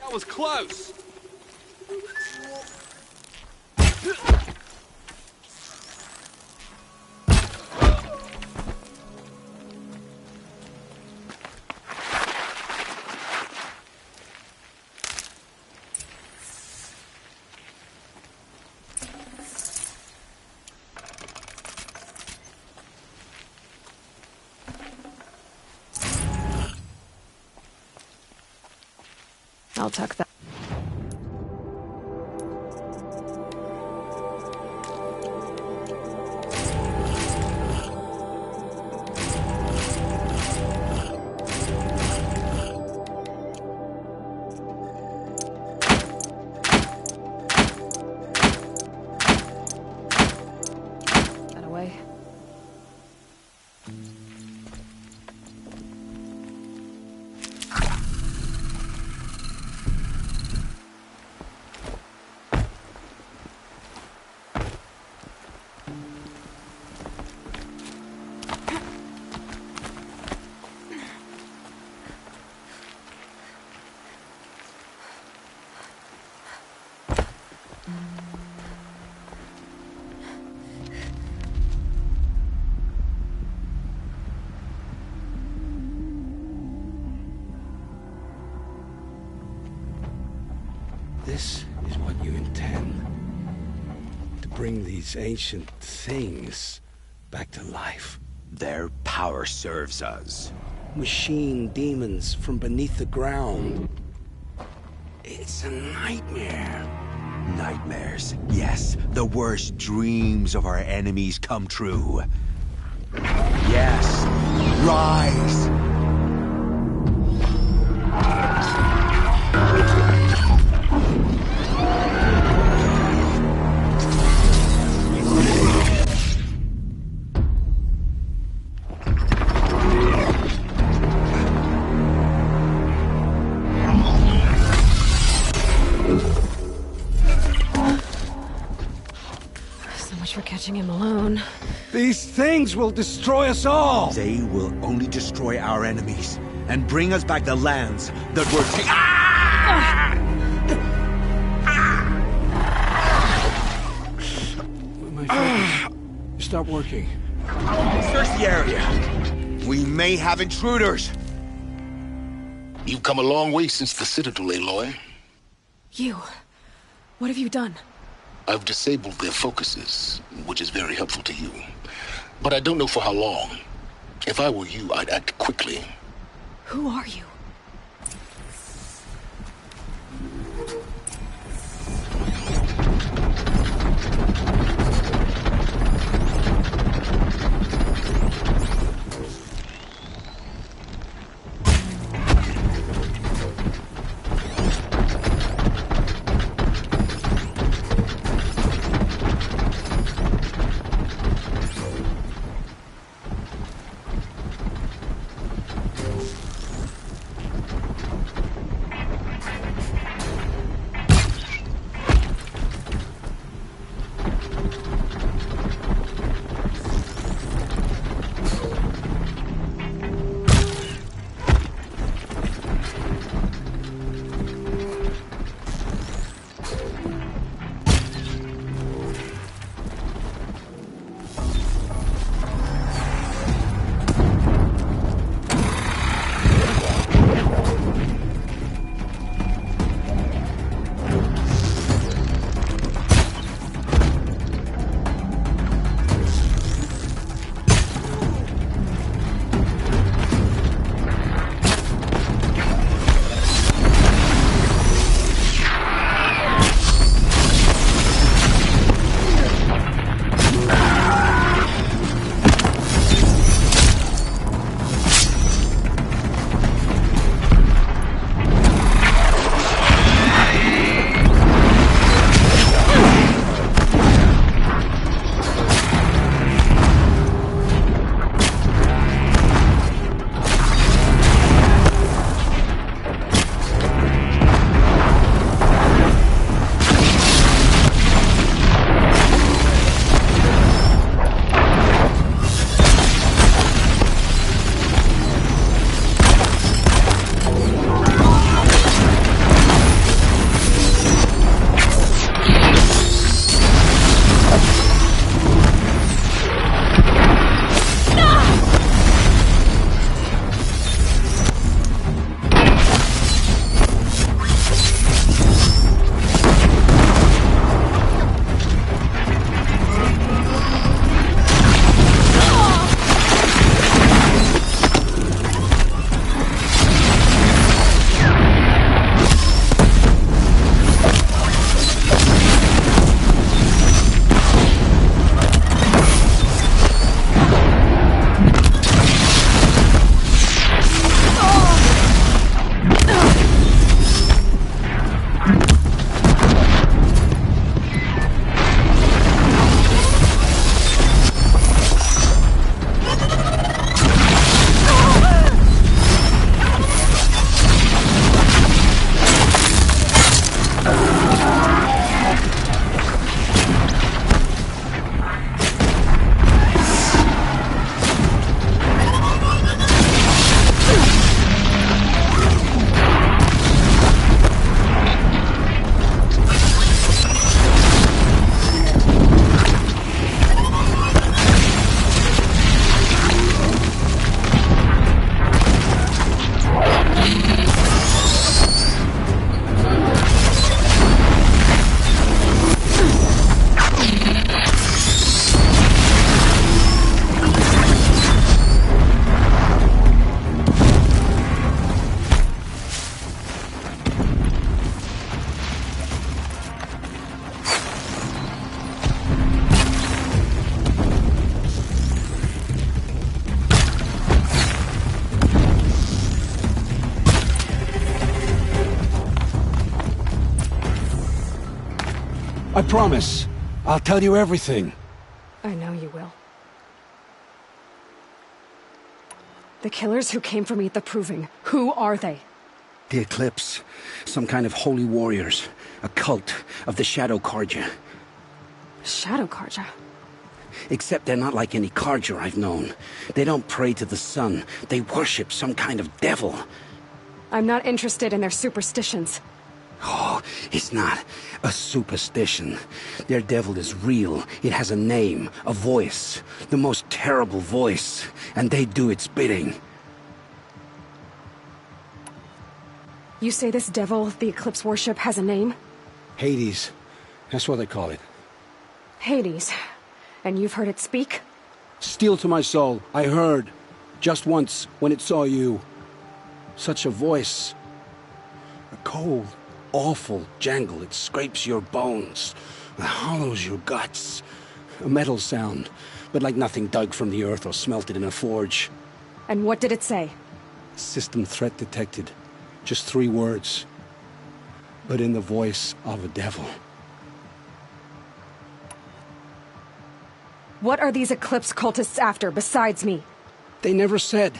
That was close! I'll tuck that. That away. This is what you intend. To bring these ancient things back to life. Their power serves us. Machine demons from beneath the ground. It's a nightmare. Nightmares. Yes, the worst dreams of our enemies come true. Yes, rise! So much for catching him alone. These things will destroy us all! They will only destroy our enemies and bring us back the lands that were My focus. Stop working. Search the area. We may have intruders. You've come a long way since the Citadel, Aloy. You. What have you done? I've disabled their focuses, which is very helpful to you. But I don't know for how long. If I were you, I'd act quickly. Who are you? I promise. I'll tell you everything. I know you will. The killers who came for me at the Proving, who are they? The Eclipse. Some kind of holy warriors. A cult of the Shadow Carja. Shadow Carja? Except they're not like any Carja I've known. They don't pray to the sun. They worship some kind of devil. I'm not interested in their superstitions. Oh, it's not a superstition. Their devil is real. It has a name, a voice. The most terrible voice. And they do its bidding. You say this devil the Eclipse worship has a name? Hades. That's what they call it. Hades. And you've heard it speak? Steel to my soul. I heard. Just once, when it saw you. Such a voice. A cold, awful jangle. It scrapes your bones. It hollows your guts. A metal sound, but like nothing dug from the earth or smelted in a forge. And what did it say? System threat detected. Just 3 words. But in the voice of a devil. What are these Eclipse cultists after, besides me? They never said.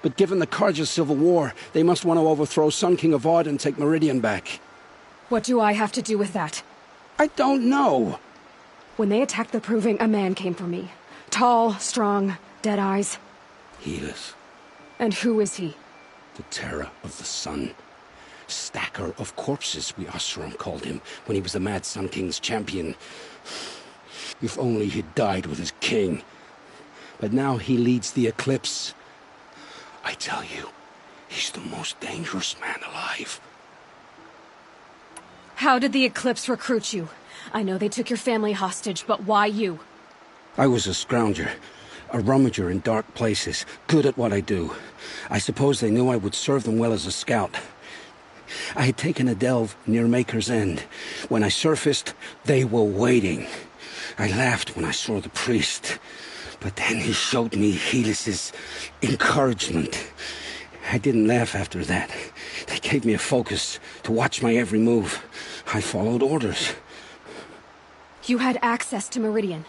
But given the Carja civil war, they must want to overthrow Sun King Avad and take Meridian back. What do I have to do with that? I don't know. When they attacked the Proving, a man came for me. Tall, strong, dead eyes. Helis. And who is he? The terror of the sun. Stacker of corpses, we Oseram called him, when he was the Mad Sun King's champion. If only he'd died with his king. But now he leads the Eclipse. I tell you, he's the most dangerous man alive. How did the Eclipse recruit you? I know they took your family hostage, but why you? I was a scrounger. A rummager in dark places, good at what I do. I suppose they knew I would serve them well as a scout. I had taken a delve near Maker's End. When I surfaced, they were waiting. I laughed when I saw the priest. But then he showed me Helis's encouragement. I didn't laugh after that. They gave me a focus to watch my every move. I followed orders. You had access to Meridian.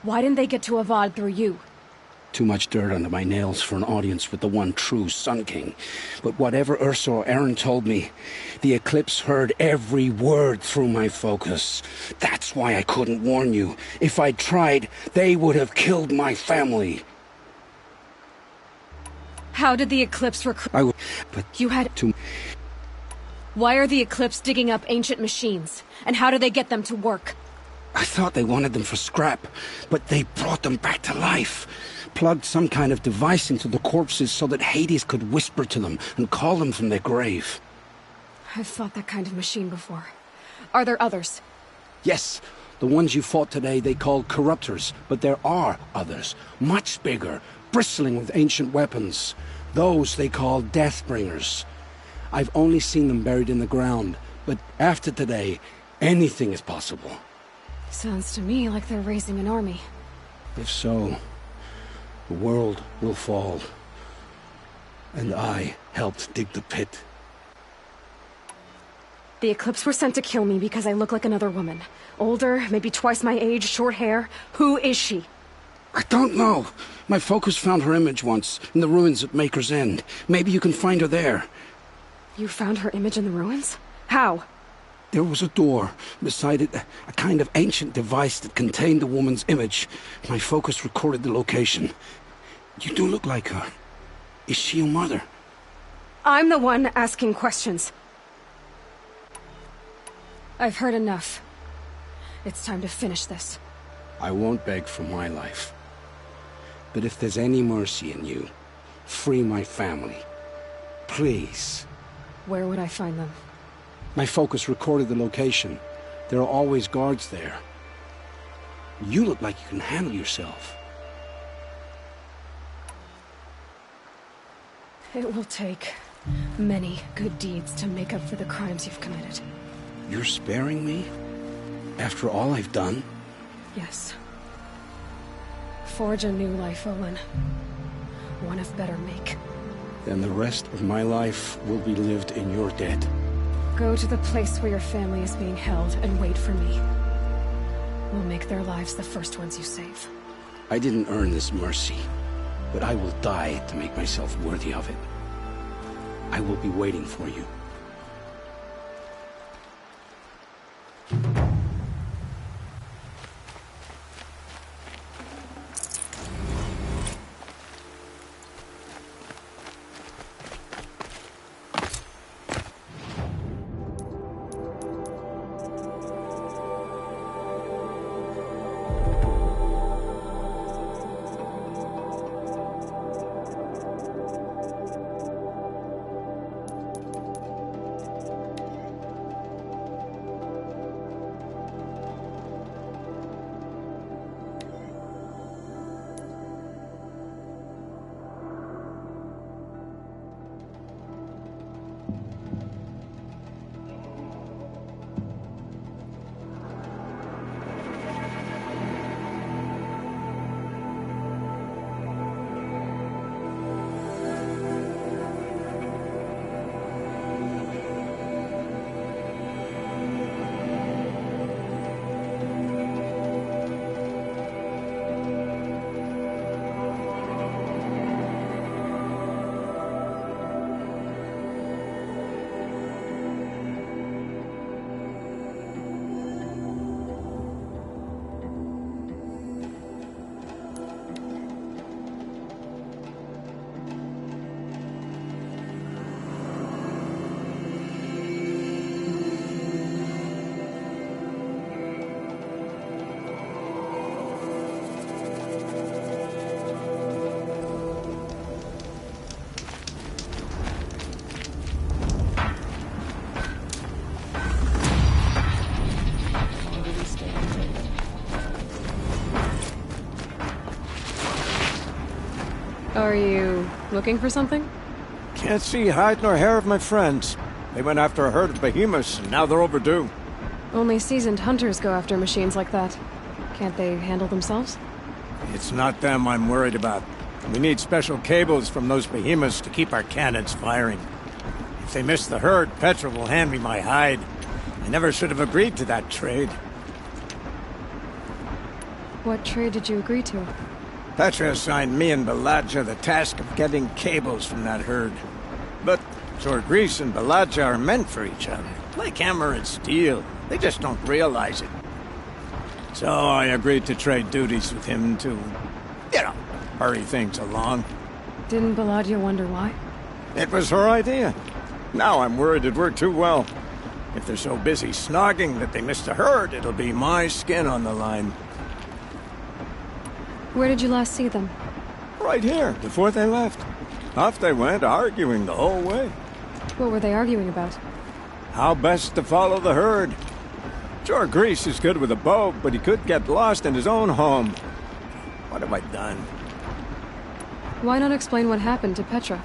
Why didn't they get to Avad through you? Too much dirt under my nails for an audience with the one true Sun King. But whatever Ursa or Aaron told me, the Eclipse heard every word through my focus. That's why I couldn't warn you. If I'd tried, they would have killed my family. How did the Eclipse recruit? But you had to. Why are the Eclipse digging up ancient machines? And how do they get them to work? I thought they wanted them for scrap, but they brought them back to life. Plugged some kind of device into the corpses so that Hades could whisper to them and call them from their grave. I've fought that kind of machine before. Are there others? Yes. The ones you fought today they called Corruptors, but there are others. Much bigger, bristling with ancient weapons. Those they call Deathbringers. I've only seen them buried in the ground, but after today, anything is possible. Sounds to me like they're raising an army. If so, the world will fall. And I helped dig the pit. The Eclipse were sent to kill me because I look like another woman. Older, maybe twice my age, short hair. Who is she? I don't know. My focus found her image once, in the ruins at Maker's End. Maybe you can find her there. You found her image in the ruins? How? There was a door. Beside it, a kind of ancient device that contained the woman's image. My focus recorded the location. You do look like her. Is she your mother? I'm the one asking questions. I've heard enough. It's time to finish this. I won't beg for my life. But if there's any mercy in you, free my family. Please. Where would I find them? My focus recorded the location. There are always guards there. You look like you can handle yourself. It will take many good deeds to make up for the crimes you've committed. You're sparing me? After all I've done? Yes. Forge a new life, Olin. One of better make. Then the rest of my life will be lived in your debt. Go to the place where your family is being held and wait for me. We'll make their lives the first ones you save. I didn't earn this mercy, but I will die to make myself worthy of it. I will be waiting for you. Are you looking for something? Can't see hide nor hair of my friends. They went after a herd of behemoths, and now they're overdue. Only seasoned hunters go after machines like that. Can't they handle themselves? It's not them I'm worried about. We need special cables from those behemoths to keep our cannons firing. If they miss the herd, Petra will hand me my hide. I never should have agreed to that trade. What trade did you agree to? Petra assigned me and Baladja the task of getting cables from that herd. But Jorgris and Baladja are meant for each other, like hammer and steel. They just don't realize it. So I agreed to trade duties with him to, hurry things along. Didn't Baladja wonder why? It was her idea. Now I'm worried it worked too well. If they're so busy snogging that they missed the herd, it'll be my skin on the line. Where did you last see them? Right here, before they left. Off they went, arguing the whole way. What were they arguing about? How best to follow the herd. Jorgris is good with a bow, but he could get lost in his own home. What have I done? Why not explain what happened to Petra?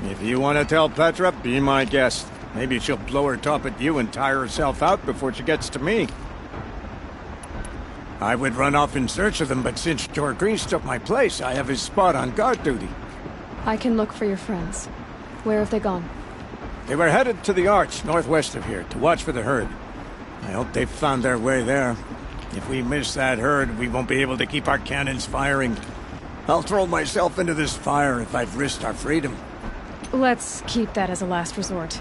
If you want to tell Petra, be my guest. Maybe she'll blow her top at you and tire herself out before she gets to me. I would run off in search of them, but since Jorgris took my place, I have his spot on guard duty. I can look for your friends. Where have they gone? They were headed to the Arch, northwest of here, to watch for the herd. I hope they've found their way there. If we miss that herd, we won't be able to keep our cannons firing. I'll throw myself into this fire if I've risked our freedom. Let's keep that as a last resort.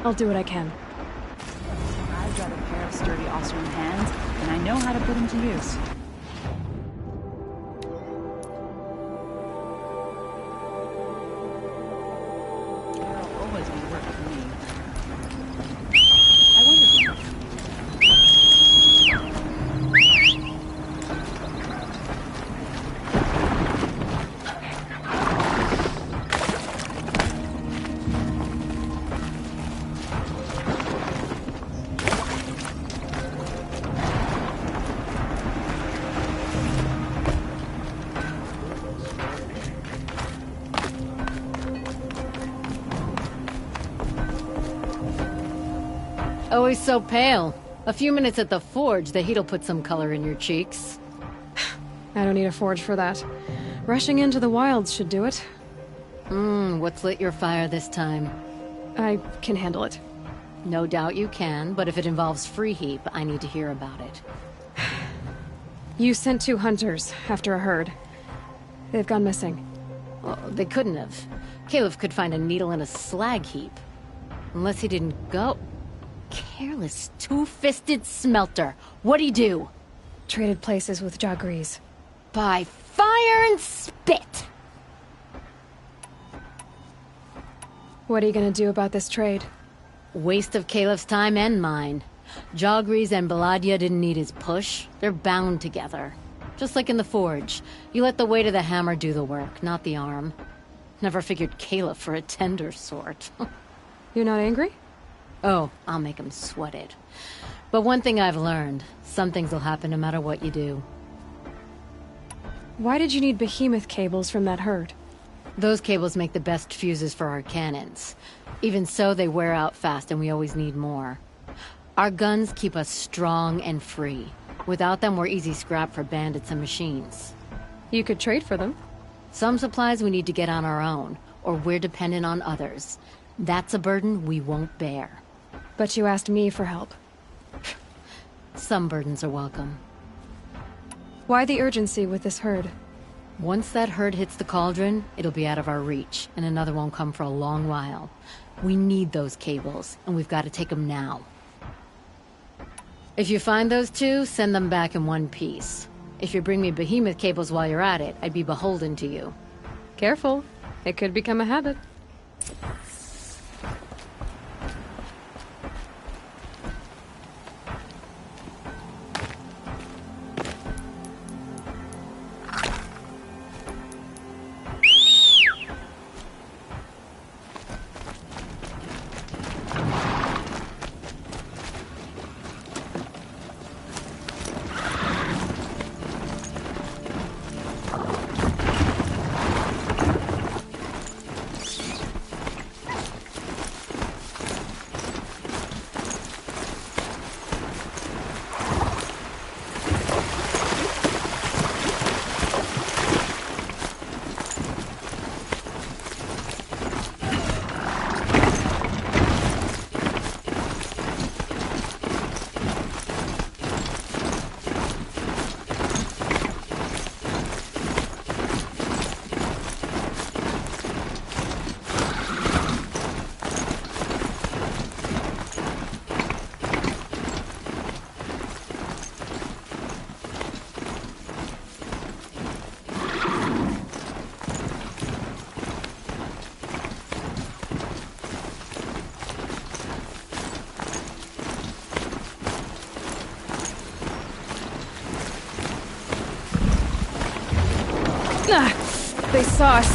I'll do what I can. I've got a pair of sturdy Oseram hands, and I know how to put them to use. There'll always be work for me. I wonder. Always so pale. A few minutes at the forge, the heat'll put some color in your cheeks. I don't need a forge for that. Rushing into the wilds should do it. What's lit your fire this time? I can handle it. No doubt you can, but if it involves Free Heap, I need to hear about it. You sent 2 hunters after a herd. They've gone missing. Well, they couldn't have. Caleb could find a needle in a slag heap. Unless he didn't go. Careless, two-fisted smelter. What'd he do? Traded places with Jagrees. By fire and spit! What are you gonna do about this trade? Waste of Caleb's time and mine. Jagrees and Baladia didn't need his push. They're bound together. Just like in the Forge. You let the weight of the hammer do the work, not the arm. Never figured Caleb for a tender sort. You're not angry? Oh, I'll make him sweat it. But one thing I've learned, some things will happen no matter what you do. Why did you need behemoth cables from that herd? Those cables make the best fuses for our cannons. Even so, they wear out fast and we always need more. Our guns keep us strong and free. Without them, we're easy scrap for bandits and machines. You could trade for them. Some supplies we need to get on our own, or we're dependent on others. That's a burden we won't bear. But you asked me for help. Some burdens are welcome. Why the urgency with this herd? Once that herd hits the cauldron, it'll be out of our reach, and another won't come for a long while. We need those cables, and we've got to take them now. If you find those 2, send them back in one piece. If you bring me behemoth cables while you're at it, I'd be beholden to you. Careful. It could become a habit. They saw us.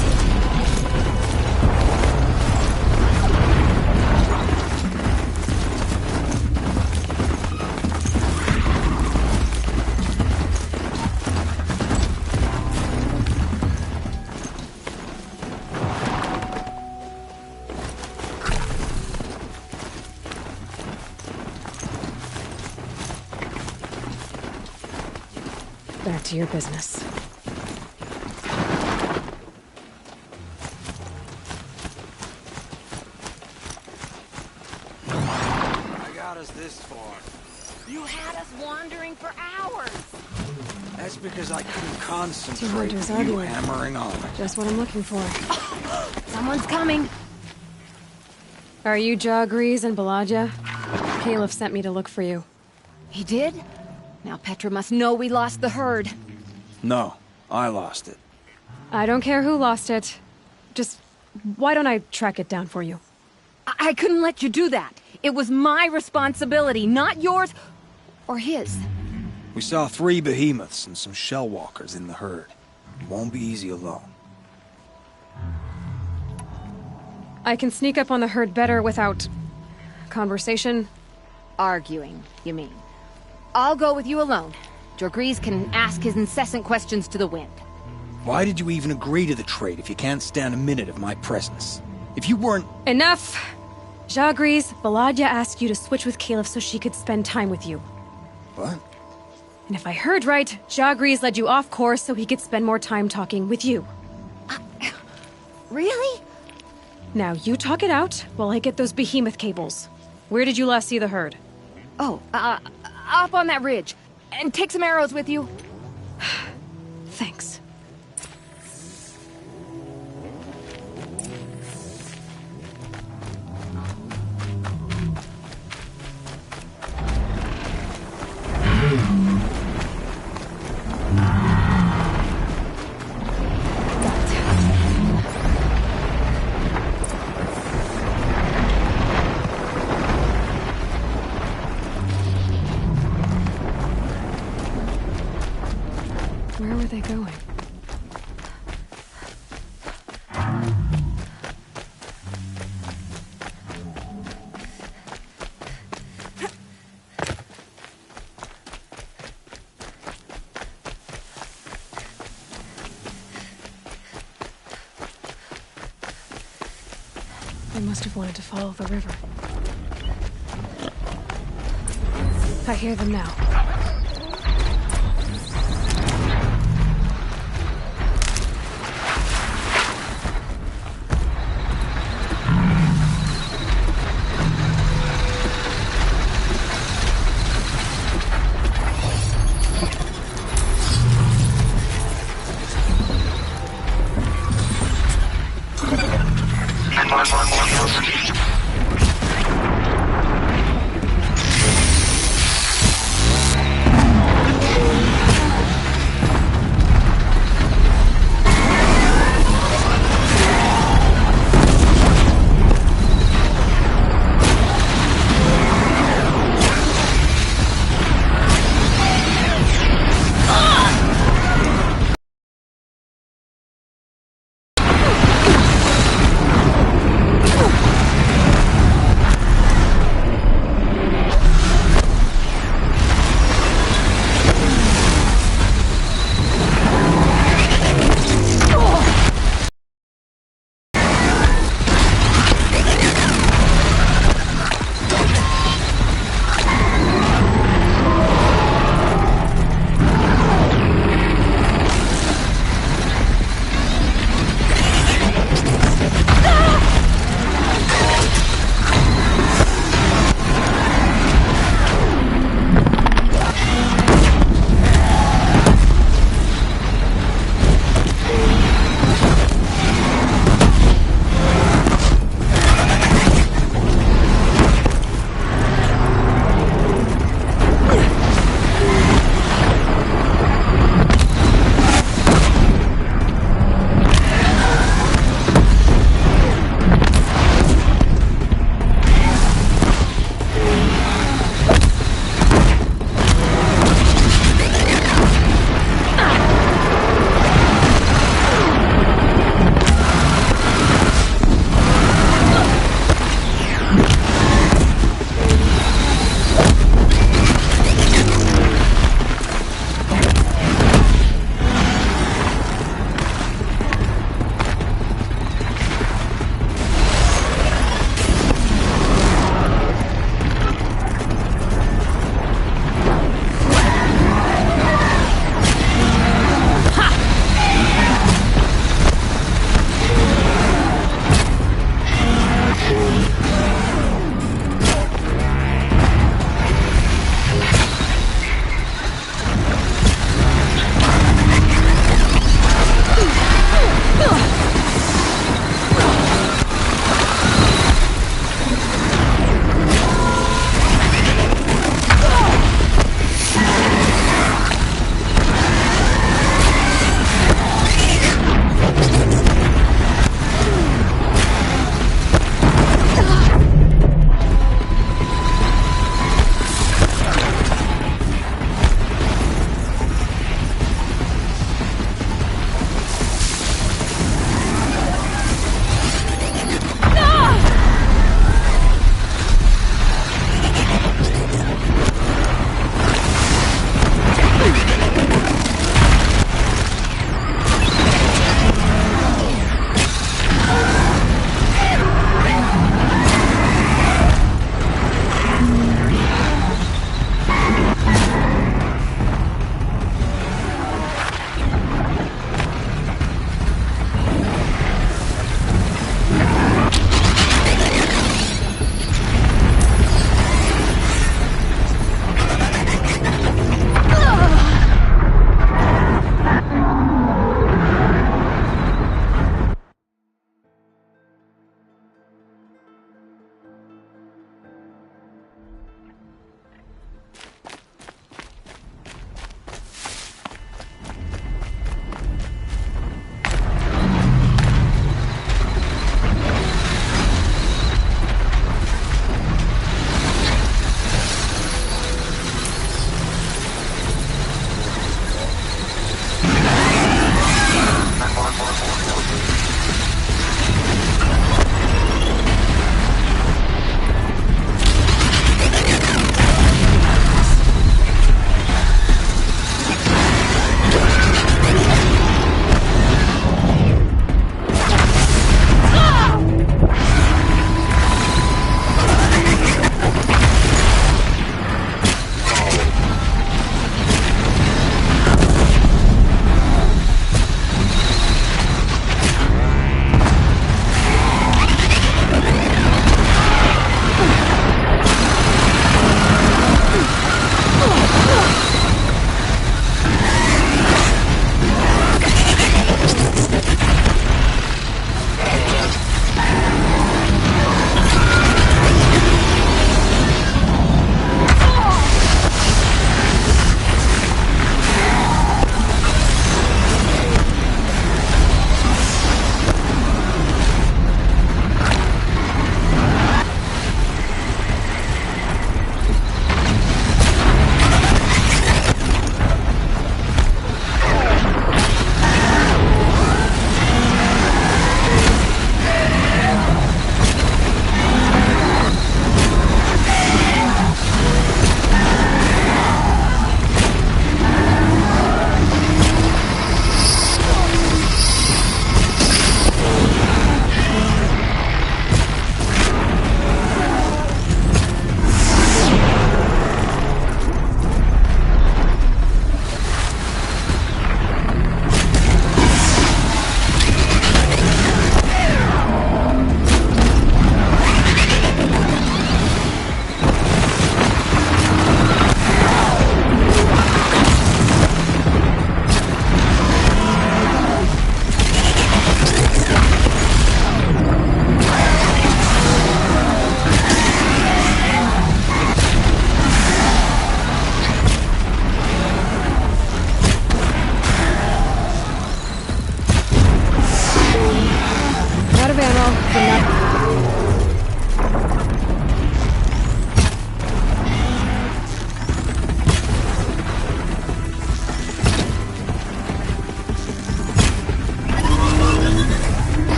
Back to your business. This far. You had us wandering for hours. That's because I couldn't concentrate 2 hunters with you arguing. hammering on. Just what I'm looking for. Someone's coming. Are you Jagrees and Baladia? Caleb sent me to look for you. He did? Now Petra must know we lost the herd. No, I lost it. I don't care who lost it. Just, why don't I track it down for you? I couldn't let you do that. It was my responsibility, not yours or his. We saw 3 behemoths and some shell walkers in the herd. It won't be easy alone. I can sneak up on the herd better without... conversation? Arguing, you mean. I'll go with you alone. Jagrees can ask his incessant questions to the wind. Why did you even agree to the trade if you can't stand a minute of my presence? If you weren't... Enough! Jagrees, Baladia asked you to switch with Caleb so she could spend time with you. What? And if I heard right, Jagrees led you off course so he could spend more time talking with you. Really? Now you talk it out while I get those behemoth cables. Where did you last see the herd? Oh, up on that ridge. And take some arrows with you. They must have wanted to follow the river. I hear them now.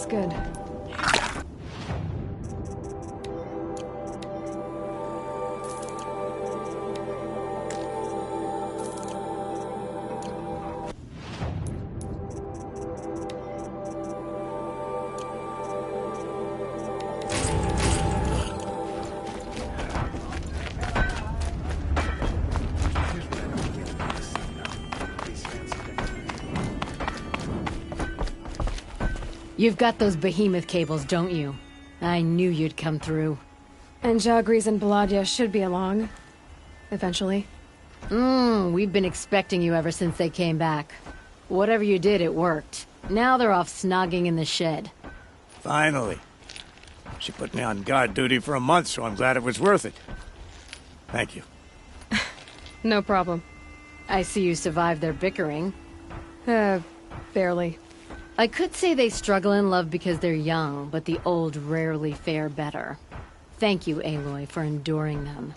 looks good. You've got those behemoth cables, don't you? I knew you'd come through. And Jagris and Baladia should be along. Eventually. We've been expecting you ever since they came back. Whatever you did, it worked. Now they're off snogging in the shed. Finally. She put me on guard duty for a month, so I'm glad it was worth it. Thank you. No problem. I see you survived their bickering. Barely. I could say they struggle in love because they're young, but the old rarely fare better. Thank you, Aloy, for enduring them.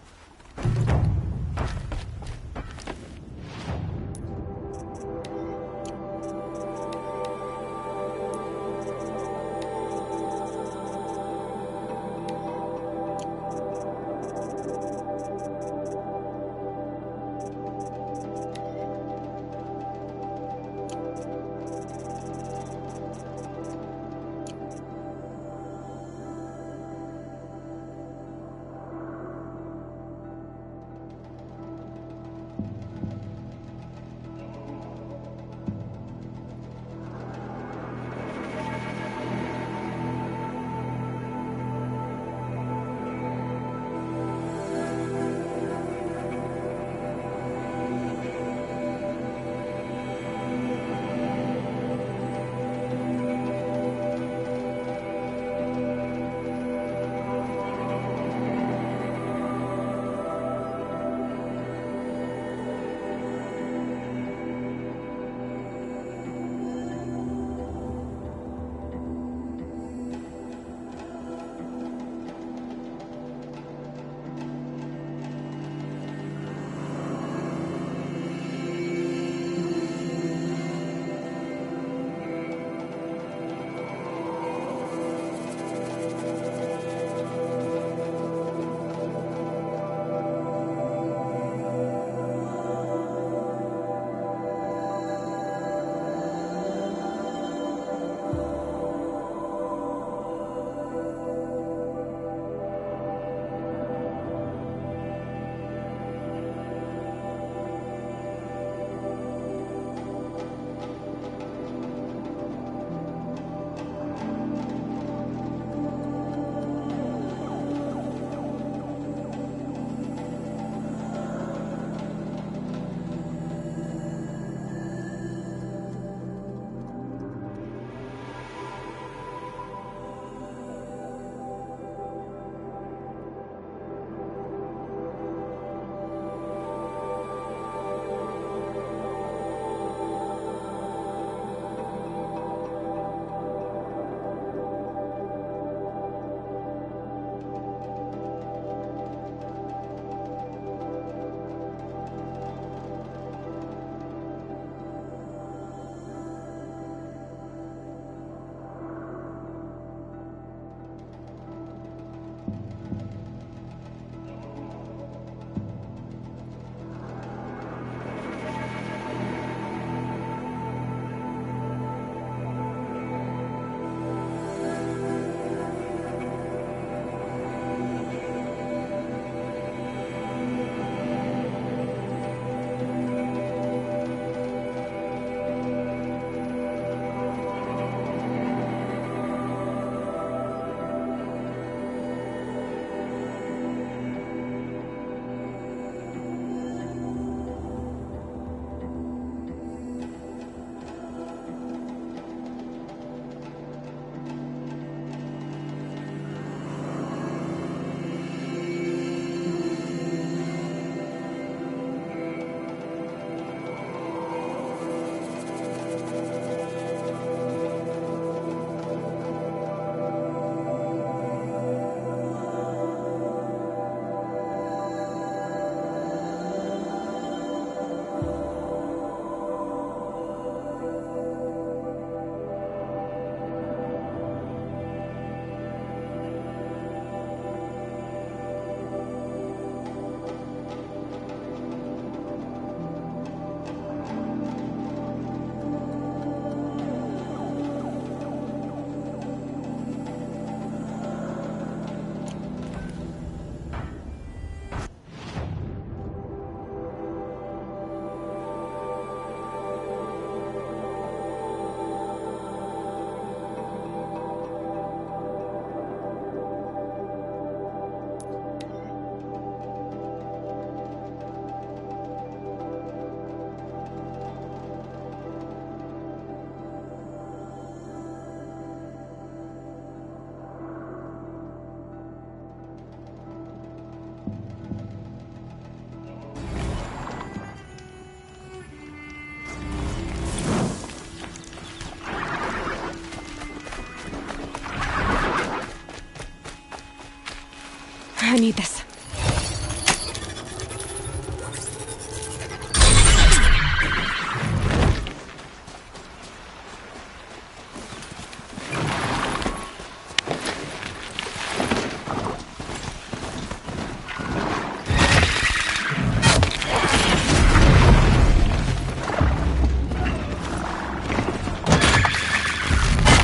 I need this.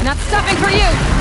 Not stopping for you!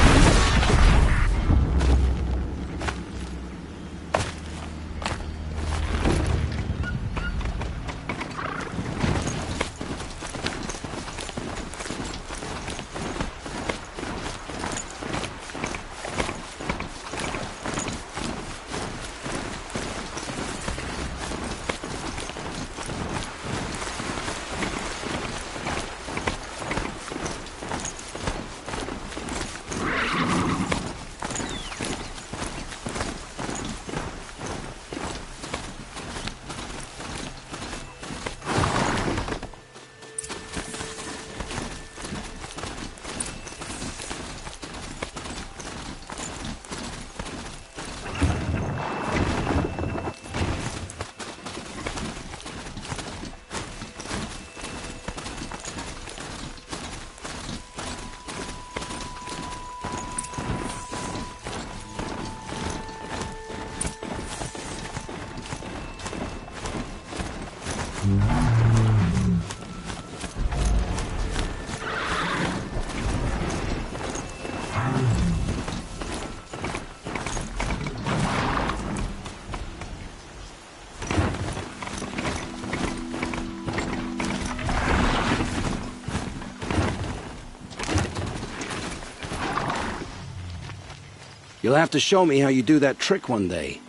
You'll have to show me how you do that trick one day.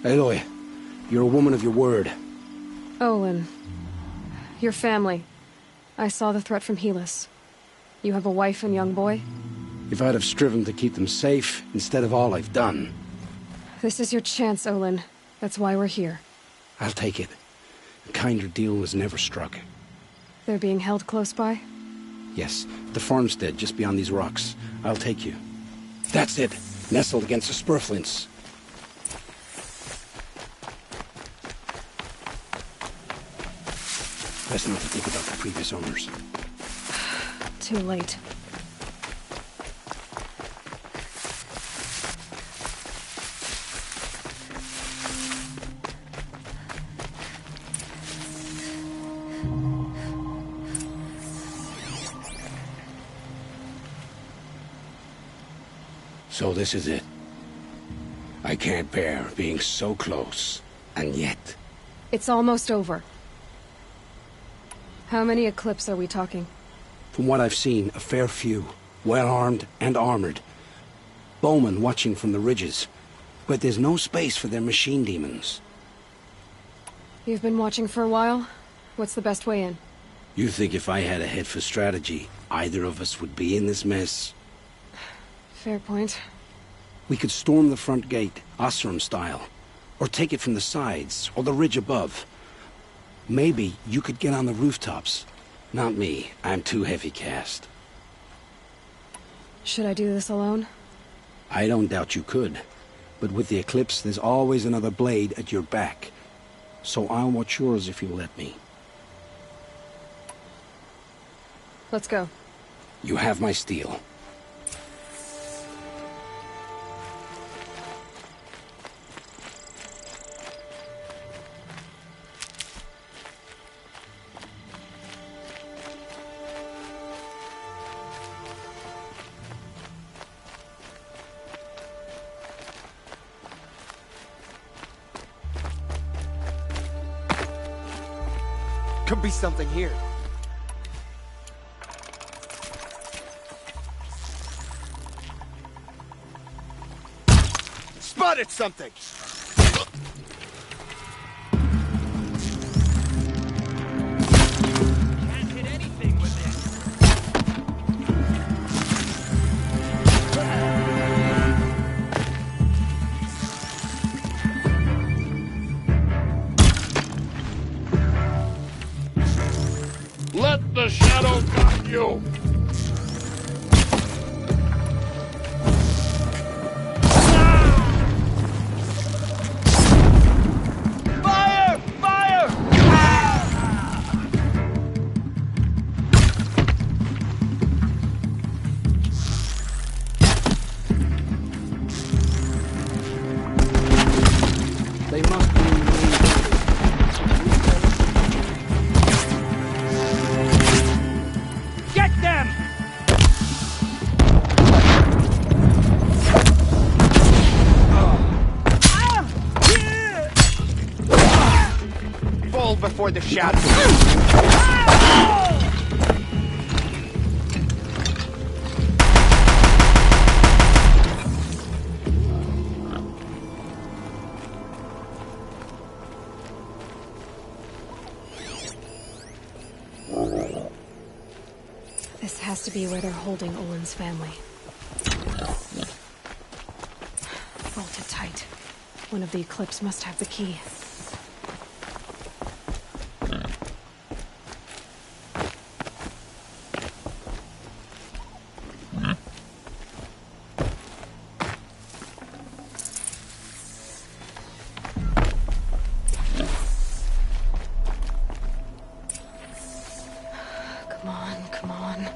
Aloy, you're a woman of your word. Olin. Your family. I saw the threat from Helis. You have a wife and young boy? If I'd have striven to keep them safe, instead of all I've done. This is your chance, Olin. That's why we're here. I'll take it. A kinder deal was never struck. They're being held close by? Yes, the farmstead just beyond these rocks. I'll take you. That's it. Nestled against the spurflints. Best not to think about the previous owners. Too late. So this is it. I can't bear being so close, and yet... It's almost over. How many Eclipse are we talking? From what I've seen, a fair few. Well-armed and armored. Bowmen watching from the ridges. But there's no space for their machine demons. You've been watching for a while? What's the best way in? You think if I had a head for strategy, either of us would be in this mess? Fair point. We could storm the front gate, Oseram style. Or take it from the sides, or the ridge above. Maybe you could get on the rooftops. Not me. I'm too heavy cast. Should I do this alone? I don't doubt you could. But with the Eclipse, there's always another blade at your back. So I'll watch yours if you let me. Let's go. You have my steel. Could be something here. Spotted something! Can't hit anything with Let the shadow guide you! before the shadow. This has to be where they're holding Olin's family. Bolted tight. One of the Eclipse must have the key. Come on, come on.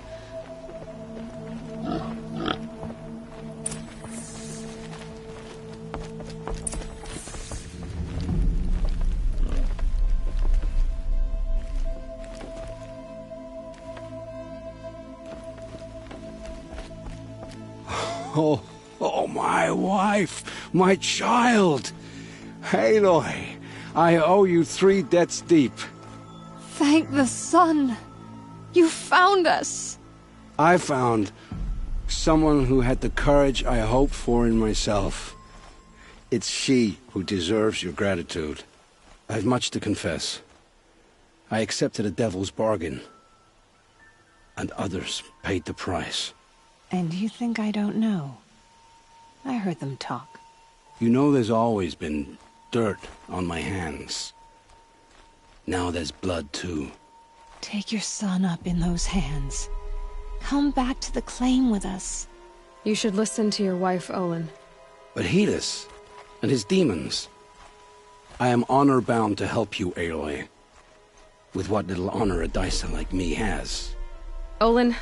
Oh, my wife, my child. Aloy, I owe you 3 debts deep. Thank the sun. You found us. I found someone who had the courage I hoped for in myself. It's she who deserves your gratitude. I've much to confess. I accepted a devil's bargain, and others paid the price. And you think I don't know? I heard them talk. You know there's always been dirt on my hands. Now there's blood, too. Take your son up in those hands. Come back to the claim with us. You should listen to your wife, Olin. But Helis and his demons. I am honor-bound to help you, Aloy. With what little honor a Dyson like me has. Olin,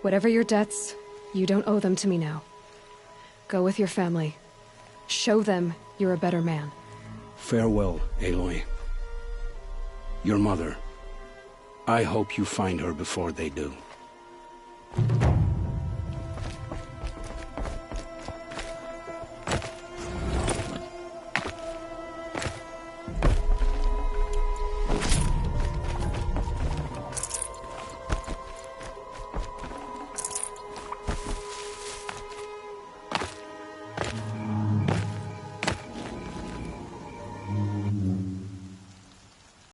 whatever your debts, you don't owe them to me now. Go with your family. Show them you're a better man. Farewell, Aloy. Your mother. I hope you find her before they do.